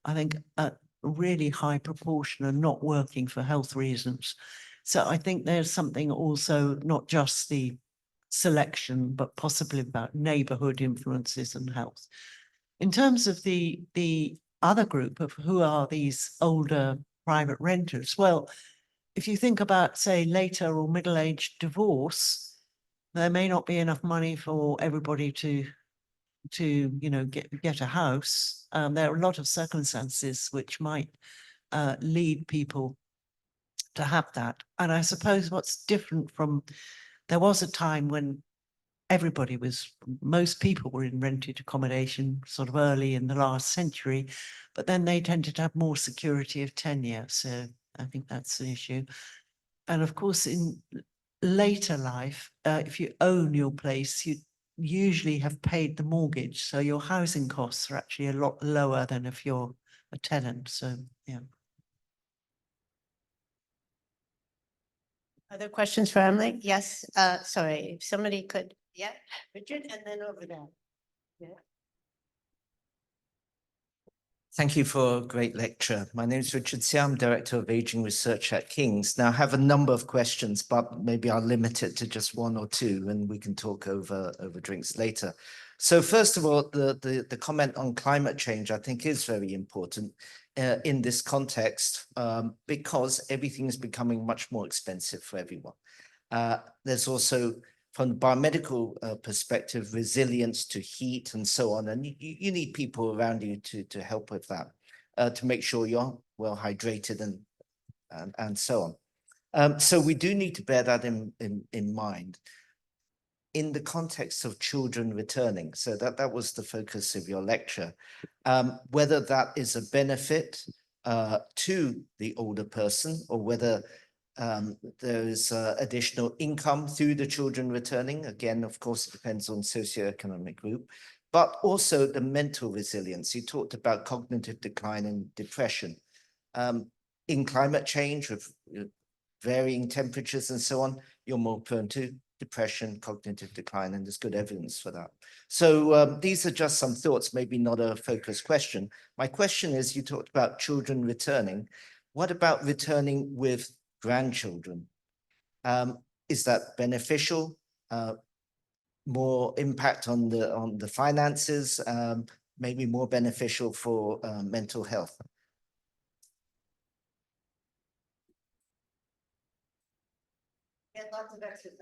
I think a really high proportion are not working for health reasons. So I think there's something also, not just the selection, but possibly about neighborhood influences and health. In terms of the other group of who are these older private renters, well, if you think about, say, later or middle-aged divorce, there may not be enough money for everybody to get a house. There are a lot of circumstances which might lead people to have that. And I suppose what's different from, there was a time when most people were in rented accommodation sort of early in the last century, but then they tended to have more security of tenure. So I think that's the issue. And of course, in later life, if you own your place, usually have paid the mortgage. So your housing costs are actually a lot lower than if you're a tenant. So, yeah. Other questions for Emily? Yes, sorry, if somebody could, yeah, Richard, and then over there. Yeah. Thank you for a great lecture. My name is Richard Seah. I'm Director of Aging Research at King's. Now, I have a number of questions, but maybe I'll limit it to just one or two, and we can talk over drinks later. So first of all, the comment on climate change, I think, is very important in this context because everything is becoming much more expensive for everyone. There's also, from the biomedical perspective, resilience to heat and so on. And you need people around you to help with that, to make sure you're well hydrated and so on. So we do need to bear that in mind in the context of children returning. So that was the focus of your lecture. Whether that is a benefit to the older person or whether there is additional income through the children returning. Again, of course, it depends on socio-economic group, but also the mental resilience. You talked about cognitive decline and depression. In climate change with varying temperatures and so on, you're more prone to depression, cognitive decline, and there's good evidence for that. So these are just some thoughts, maybe not a focused question. My question is, you talked about children returning. What about returning with grandchildren? Is that beneficial? More impact on the finances? Maybe more beneficial for mental health? Get lots of exercise.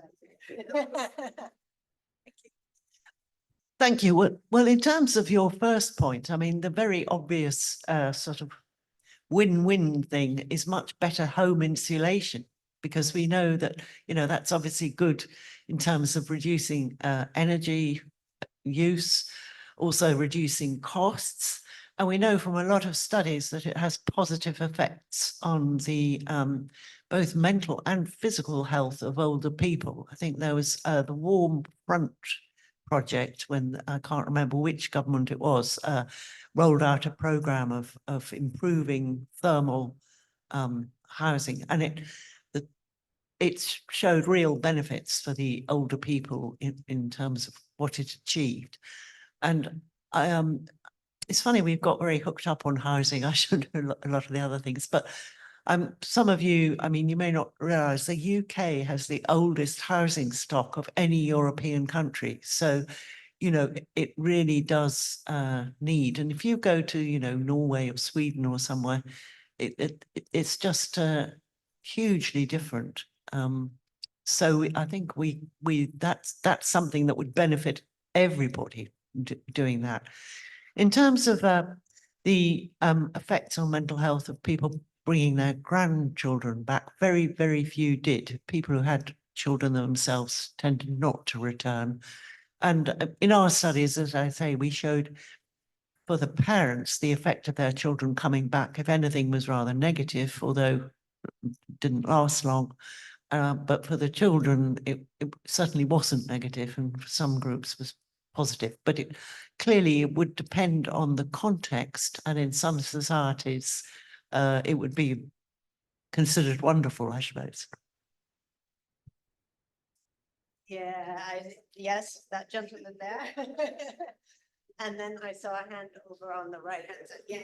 Thank you. Well, in terms of your first point, I mean, the very obvious sort of win-win thing is much better home insulation, because we know that, that's obviously good in terms of reducing energy use, also reducing costs. And we know from a lot of studies that it has positive effects on the both mental and physical health of older people. I think there was the Warm Front project, when I can't remember which government it was, rolled out a program of improving thermal housing, and it showed real benefits for the older people in terms of what it achieved. And it's funny, we've got very hooked up on housing. I should know a lot of the other things, but some of you, I mean, you may not realize the UK has the oldest housing stock of any European country. So, it really does need. And if you go to, Norway or Sweden or somewhere, it's just hugely different. So I think that's something that would benefit everybody doing that. In terms of the effects on mental health of people bringing their grandchildren back, very, very few did. People who had children themselves tended not to return. And in our studies, as I say, we showed for the parents, the effect of their children coming back, if anything, was rather negative, although it didn't last long. But for the children, it certainly wasn't negative, and for some groups was positive. But clearly it would depend on the context, and in some societies, it would be considered wonderful, I suppose. Yeah, yes, that gentleman there. And then I saw a hand over on the right hand side. Yeah.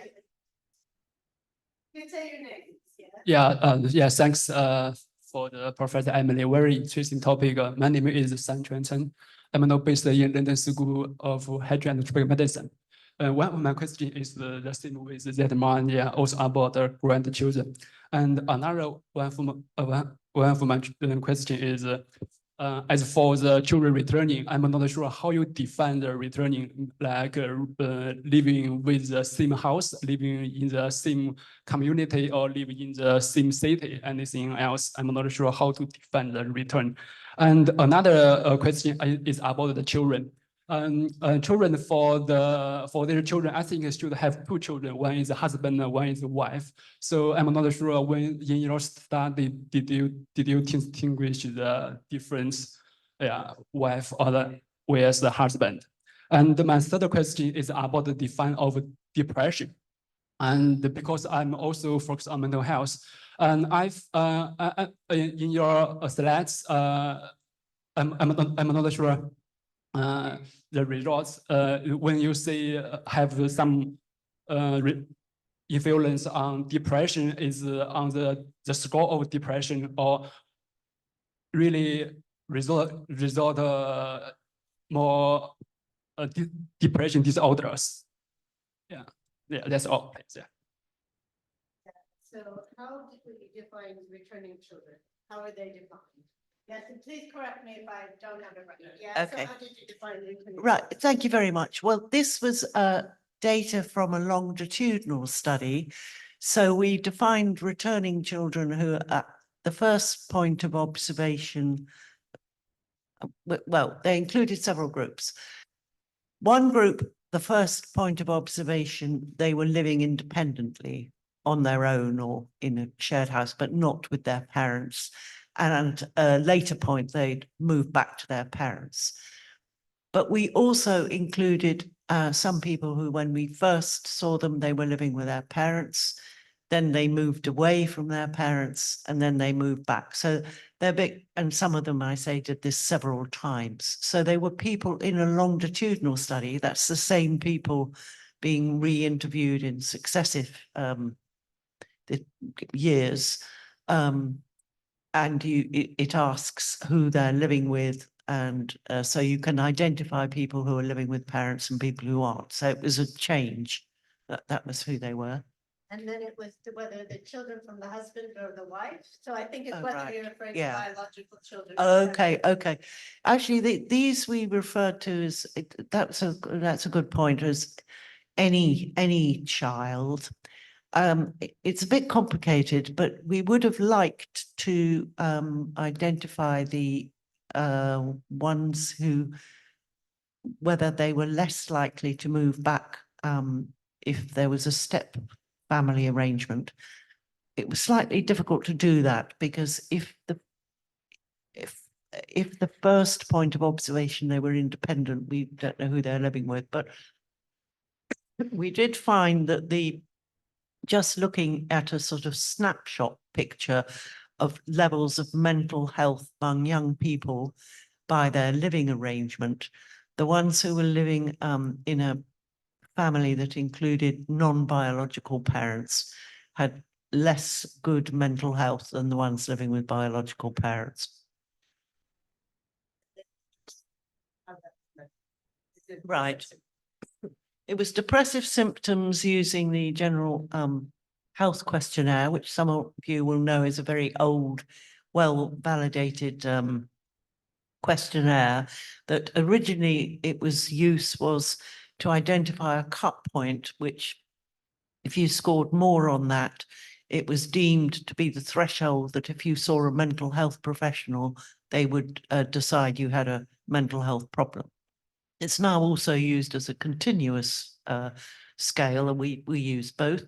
You say your name. Yeah, thanks for the Professor Emily. Very interesting topic. My name is San Chuan. I'm now based in London School of Hygiene and Tropical Medicine. One of my questions is the same with that mine, also about the grandchildren. And another one of my question is, as for the children returning, I'm not sure how you define the returning, like living with the same house, living in the same community, or living in the same city, anything else. I'm not sure how to define the return. And another question is about the children. Children for their children, I think should have two children. One is a husband, one is a wife. So I'm not sure when in your study did you distinguish the difference, wife or the with the husband. And my third question is about the define of depression. And because I'm also focused on mental health, and in your slides, I'm not sure the results when you say have some influence on depression is on the score of depression or really result more depression disorders. Yeah, that's all. Yeah. So how did we define returning children? How are they defined? Yes, and please correct me if I don't have it right. Yeah, Okay. so how did you define returning? Right, thank you very much. Well, this was data from a longitudinal study. So we defined returning children who at the first point of observation, well, they included several groups. One group, the first point of observation, they were living independently on their own or in a shared house, but not with their parents. And at a later point, they'd moved back to their parents. But we also included some people who, when we first saw them, they were living with their parents. Then they moved away from their parents and then they moved back. So they're big, and some of them, I say, did this several times. So they were people in a longitudinal study. That's the same people being re-interviewed in successive years. And it asks who they're living with. And so you can identify people who are living with parents and people who aren't. So it was a change. That was who they were. And then it was whether the children from the husband or the wife. So I think it's Oh, whether right. you're referring Yeah. to biological children. Okay, okay. Actually, these we referred to as, that's a good point, as any child. It's a bit complicated, but we would have liked to identify the ones who, whether they were less likely to move back if there was a step family arrangement. It was slightly difficult to do that because if the first point of observation they were independent, we don't know who they're living with, but we did find that just looking at a sort of snapshot picture of levels of mental health among young people by their living arrangement, the ones who were living in a family that included non-biological parents had less good mental health than the ones living with biological parents. Right. It was depressive symptoms using the general health questionnaire, which some of you will know is a very old, well-validated questionnaire that originally its use was to identify a cut point, which if you scored more on that, it was deemed to be the threshold that if you saw a mental health professional, they would decide you had a mental health problem. It's now also used as a continuous scale, and we use both.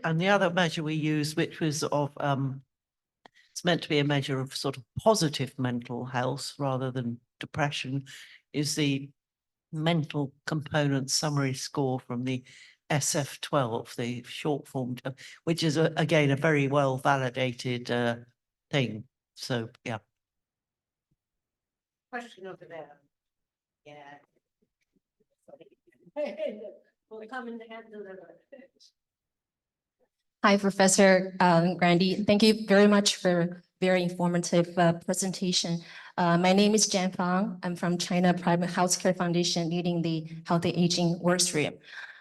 And the other measure we used, which was of, it's meant to be a measure of sort of positive mental health rather than depression, is the mental component summary score from the SF-12, the short form, which is again a very well validated thing. So yeah. Question over there. Yeah. We'll come in hand deliver. Hi, Professor Grundy. Thank you very much for very informative presentation. My name is Jan Fang. I'm from China Private Healthcare Foundation, leading the Healthy Aging Workstream.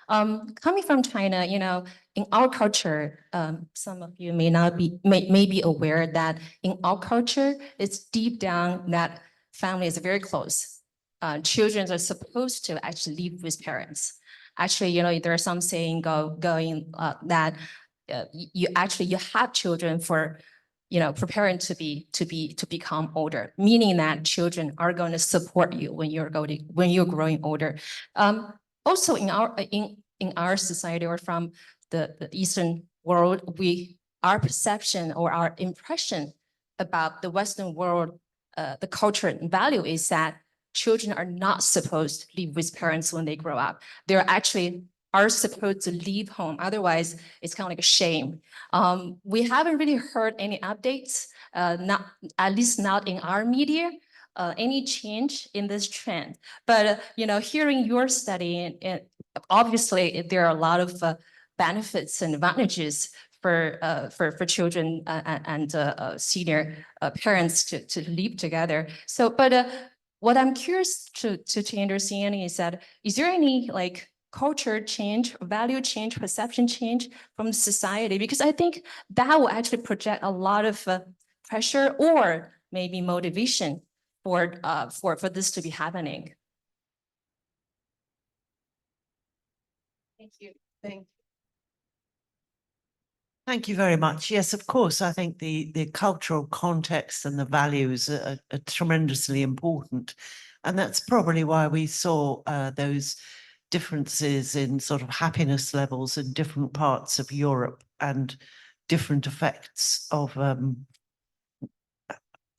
Coming from China, you know, in our culture, some of you may be aware that in our culture, it's deep down that family is very close. Children are supposed to actually live with parents. Actually, you know, there are some saying going that you have children for, you know, preparing to become older, meaning that children are going to support you when you're growing older. Also in our society or from the Eastern world, our perception or our impression about the Western world, the culture and value is that children are not supposed to live with parents when they grow up. They're actually are supposed to leave home. Otherwise, it's kind of like a shame. We haven't really heard any updates, not at least not in our media, any change in this trend. But hearing your study, obviously there are a lot of benefits and advantages for children and senior parents to live together. So, but what I'm curious to understand is that, is there any like culture change, value change, perception change from society? Because I think that will actually project a lot of pressure or maybe motivation for this to be happening. Thank you. Thank you very much. Yes, of course, I think the cultural context and the values are tremendously important. And that's probably why we saw those differences in sort of happiness levels in different parts of Europe and different effects of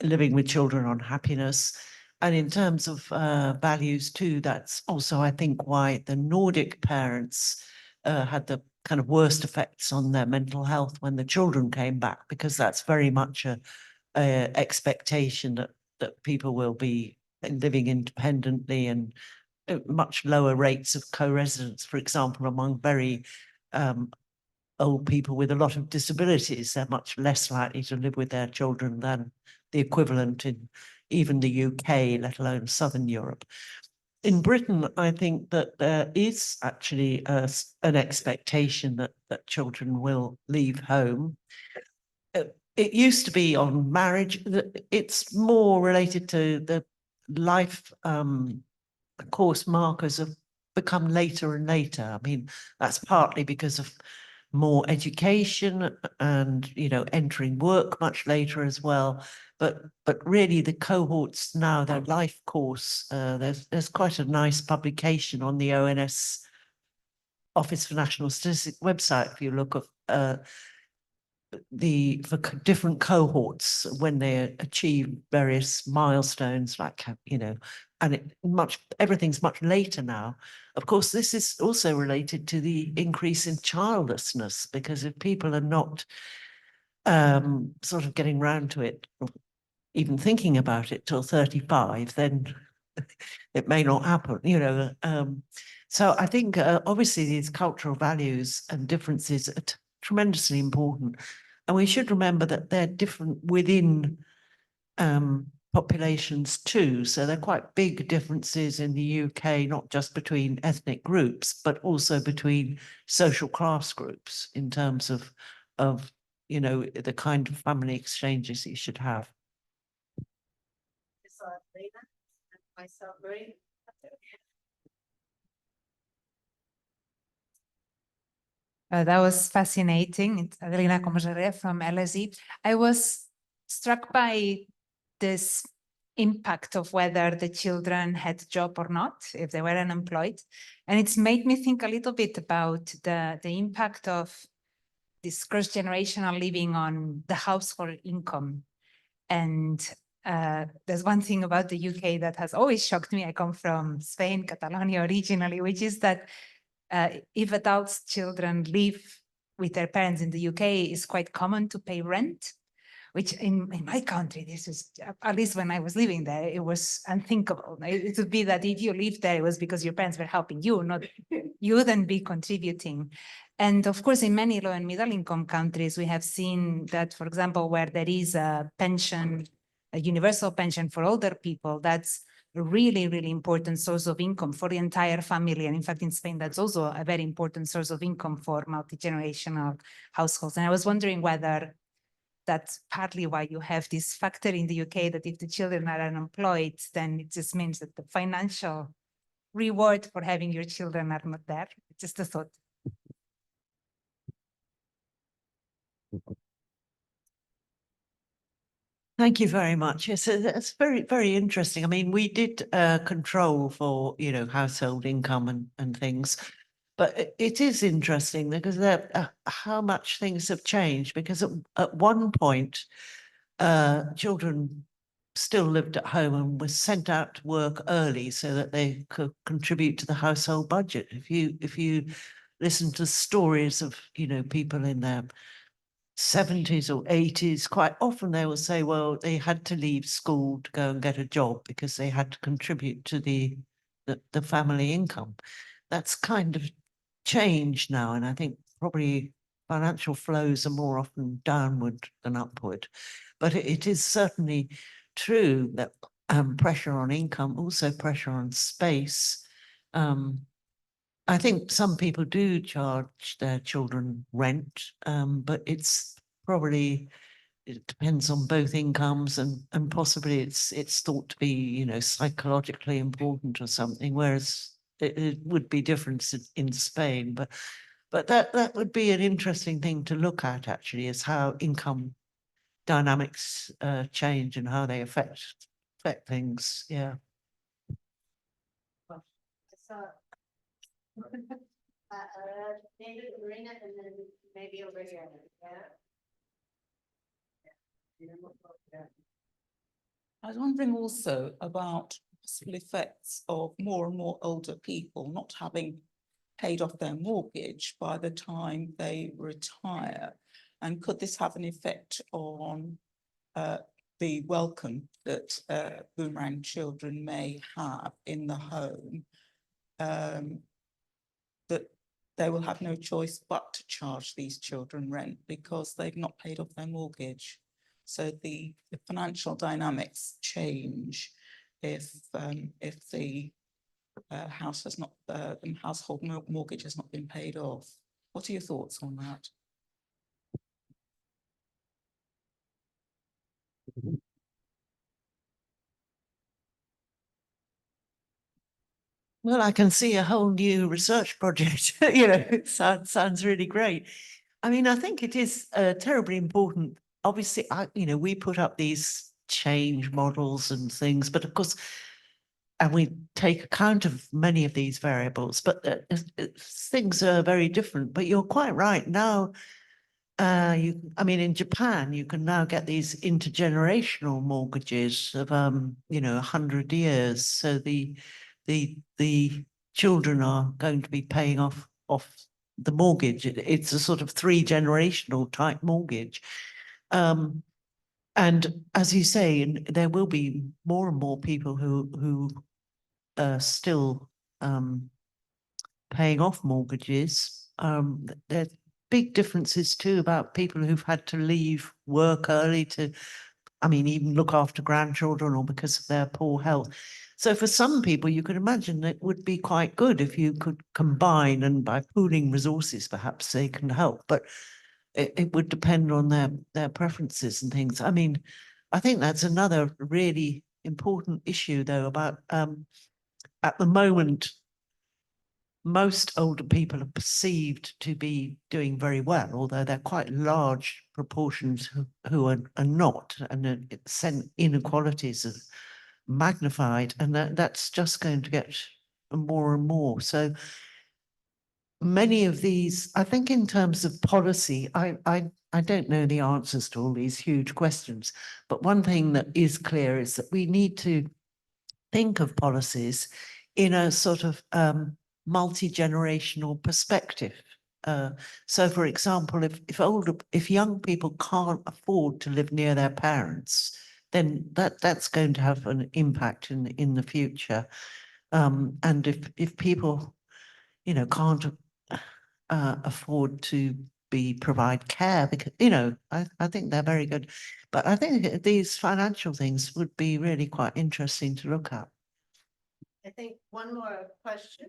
living with children on happiness. And in terms of values too, that's also, I think, why the Nordic parents had the kind of worst effects on their mental health when the children came back, because that's very much a expectation that people will be living independently, and much lower rates of co-residence, for example, among very old people with a lot of disabilities. They're much less likely to live with their children than the equivalent in even the UK, let alone Southern Europe. In Britain, I think that there is actually an expectation that children will leave home. It used to be on marriage. It's more related to the life course markers have become later and later. I mean, that's partly because of more education and, entering work much later as well. But really the cohorts now, their life course, there's quite a nice publication on the ONS Office for National Statistics website. If you look at for different cohorts when they achieve various milestones, like, and everything's much later now. Of course, this is also related to the increase in childlessness, because if people are not sort of getting round to it, or even thinking about it till 35, then it may not happen, So I think obviously these cultural values and differences are tremendously important. And we should remember that they're different within populations too. So they're quite big differences in the UK, not just between ethnic groups, but also between social class groups in terms of the kind of family exchanges you should have. That was fascinating. It's Adelina Comasare from LSE. I was struck by this impact of whether the children had a job or not, if they were unemployed. And it's made me think a little bit about the impact of this cross-generational living on the household income. And there's one thing about the UK that has always shocked me. I come from Spain, Catalonia originally, which is that if adults' children live with their parents in the UK, it's quite common to pay rent, which in my country, this is, at least when I was living there, it was unthinkable. It would be that if you lived there, it was because your parents were helping you, not you wouldn't be contributing. And of course, in many low and middle income countries, we have seen that, for example, where there is a pension, a universal pension for older people, that's a really, really important source of income for the entire family. And in fact, in Spain, that's also a very important source of income for multi-generational households. And I was wondering whether that's partly why you have this factor in the UK that if the children are unemployed, then it just means that the financial reward for having your children are not there. It's just a thought. Thank you very much. Yes, that's very, very interesting. I mean, we did control for, household income and things, but it is interesting because how much things have changed, because at one point, children still lived at home and were sent out to work early so that they could contribute to the household budget. If you listen to stories of, you know, people in their 70s or 80s, quite often they will say, well, they had to leave school to go and get a job because they had to contribute to the family income. That's kind of changed now, and I think probably financial flows are more often downward than upward. But it is certainly true that pressure on income, also pressure on space. I think some people do charge their children rent, but it's probably, it depends on both incomes, and possibly it's thought to be, you know, psychologically important or something, whereas it would be different in Spain. But that would be an interesting thing to look at, actually, is how income dynamics change and how they affect things. Yeah. David, Marina, and then maybe over here. I was wondering also about possible effects of more and more older people not having paid off their mortgage by the time they retire. And could this have an effect on the welcome that boomerang children may have in the home, that they will have no choice but to charge these children rent because they've not paid off their mortgage? So the financial dynamics change if the house has not, the household mortgage has not been paid off. What are your thoughts on that? Well, I can see a whole new research project. You know, it sounds really great. I mean, I think it is terribly important. Obviously, you know, we put up these change models and things, but of course, and we take account of many of these variables, but things are very different. But you're quite right. Now, I mean, in Japan, you can now get these intergenerational mortgages of, you know, 100 years. So the children are going to be paying off the mortgage. It's a sort of 3-generational type mortgage. And as you say, there will be more and more people who are still paying off mortgages. There are big differences too about people who've had to leave work early to, I mean, even look after grandchildren or because of their poor health. So for some people, you could imagine it would be quite good if you could combine, and by pooling resources, perhaps they can help. But it would depend on their preferences and things. I mean, I think that's another really important issue, though, about at the moment, most older people are perceived to be doing very well, although they're quite large proportions who are not, and inequalities are magnified, and that's just going to get more and more. So many of these, I think, in terms of policy, I don't know the answers to all these huge questions, but one thing that is clear is that we need to think of policies in a sort of multi-generational perspective. So, for example, if young people can't afford to live near their parents, then that's going to have an impact in the future. And if people, you know, can't afford to provide care, because, you know, I think they're very good, but I think these financial things would be really quite interesting to look at. I think one more question,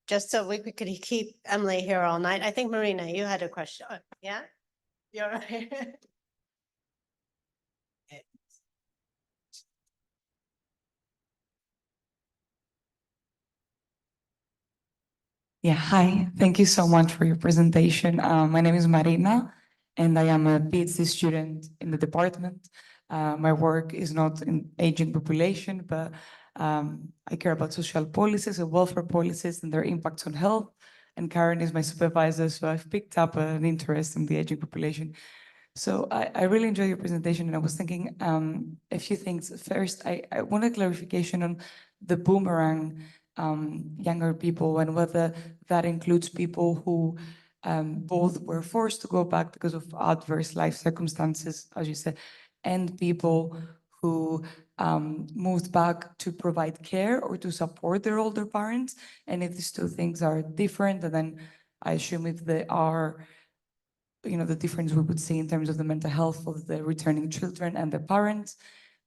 just so we could keep Emily here all night. I think Marina, you had a question. Oh, yeah, you're right. Yeah, hi. Thank you so much for your presentation. My name is Marina, and I am a PhD student in the department. My work is not in aging population, but I care about social policies and welfare policies and their impacts on health. And Karen is my supervisor, so I've picked up an interest in the aging population. So I really enjoyed your presentation, and I was thinking a few things. First, I want a clarification on the boomerang younger people, and whether that includes people who both were forced to go back because of adverse life circumstances, as you said, and people who moved back to provide care or to support their older parents. And if these two things are different, and then I assume if they are, the difference we would see in terms of the mental health of the returning children and the parents.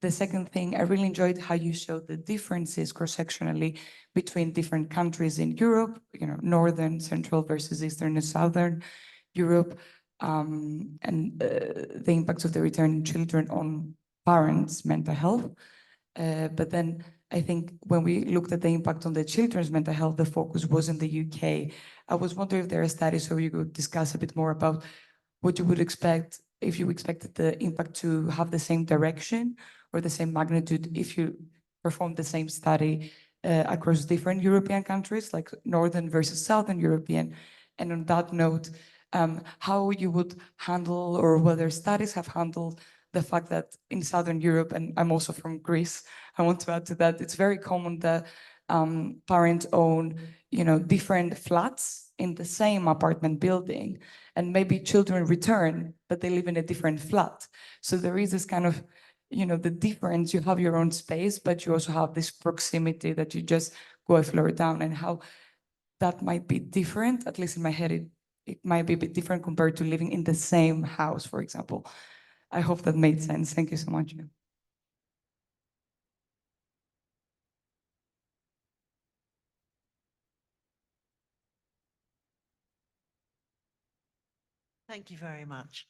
The second thing, I really enjoyed how you showed the differences cross-sectionally between different countries in Europe, Northern, Central versus Eastern and Southern Europe, and the impacts of the returning children on parents' mental health. But then I think when we looked at the impact on the children's mental health, the focus was in the UK. I was wondering if there are studies so you could discuss a bit more about what you would expect, if you expected the impact to have the same direction or the same magnitude if you performed the same study across different European countries, like Northern versus Southern European. And on that note, how you would handle, or whether studies have handled, the fact that in Southern Europe, and I'm also from Greece, I want to add to that, it's very common that parents own, different flats in the same apartment building, and maybe children return, but they live in a different flat. So there is this kind of, the difference, you have your own space, but you also have this proximity that you just go a floor down, and how that might be different, at least in my head, it might be a bit different compared to living in the same house, for example. I hope that made sense. Thank you so much. Thank you very much.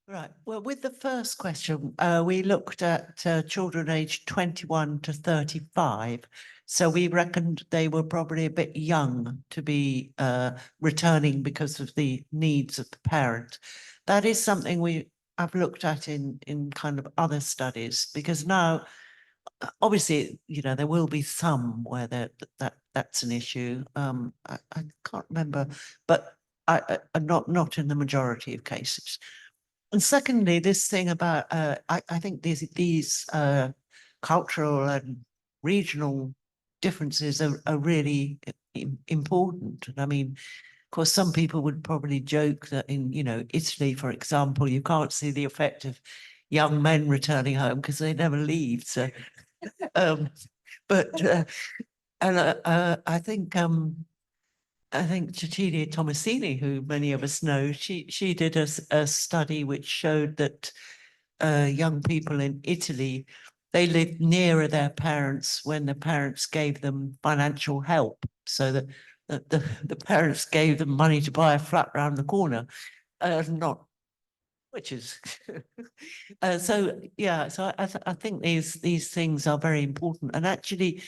Right. Well, with the first question, we looked at children aged 21 to 35. So we reckoned they were probably a bit young to be returning because of the needs of the parent. That is something I've looked at in kind of other studies, because now, obviously, there will be some where that's an issue. I can't remember, but not in the majority of cases. And secondly, this thing about I think these cultural and regional differences are really important. And I mean, of course, some people would probably joke that in Italy, for example, you can't see the effect of young men returning home because they never leave. So, I think Cecilia Tomasini, who many of us know, she did a study which showed that young people in Italy, they lived nearer their parents when the parents gave them financial help, so that the parents gave them money to buy a flat round the corner, which is so yeah. So I think these things are very important, and actually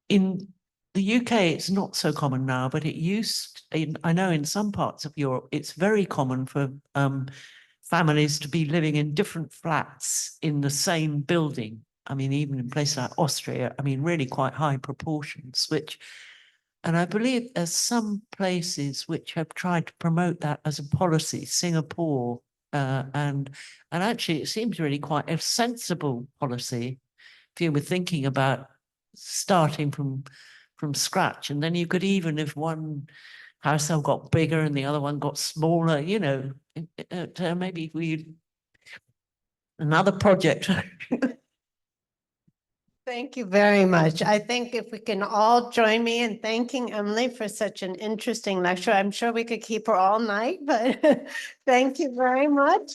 in the UK, it's not so common now, but I know in some parts of Europe, it's very common for families to be living in different flats in the same building. I mean, even in places like Austria, I mean, really quite high proportions, and I believe there's some places which have tried to promote that as a policy, Singapore, and actually it seems really quite a sensible policy if you were thinking about starting from scratch. And then you could, even if one household got bigger and the other one got smaller, maybe another project. Thank you very much. I think if we can all join me in thanking Emily for such an interesting lecture. I'm sure we could keep her all night, but thank you very much.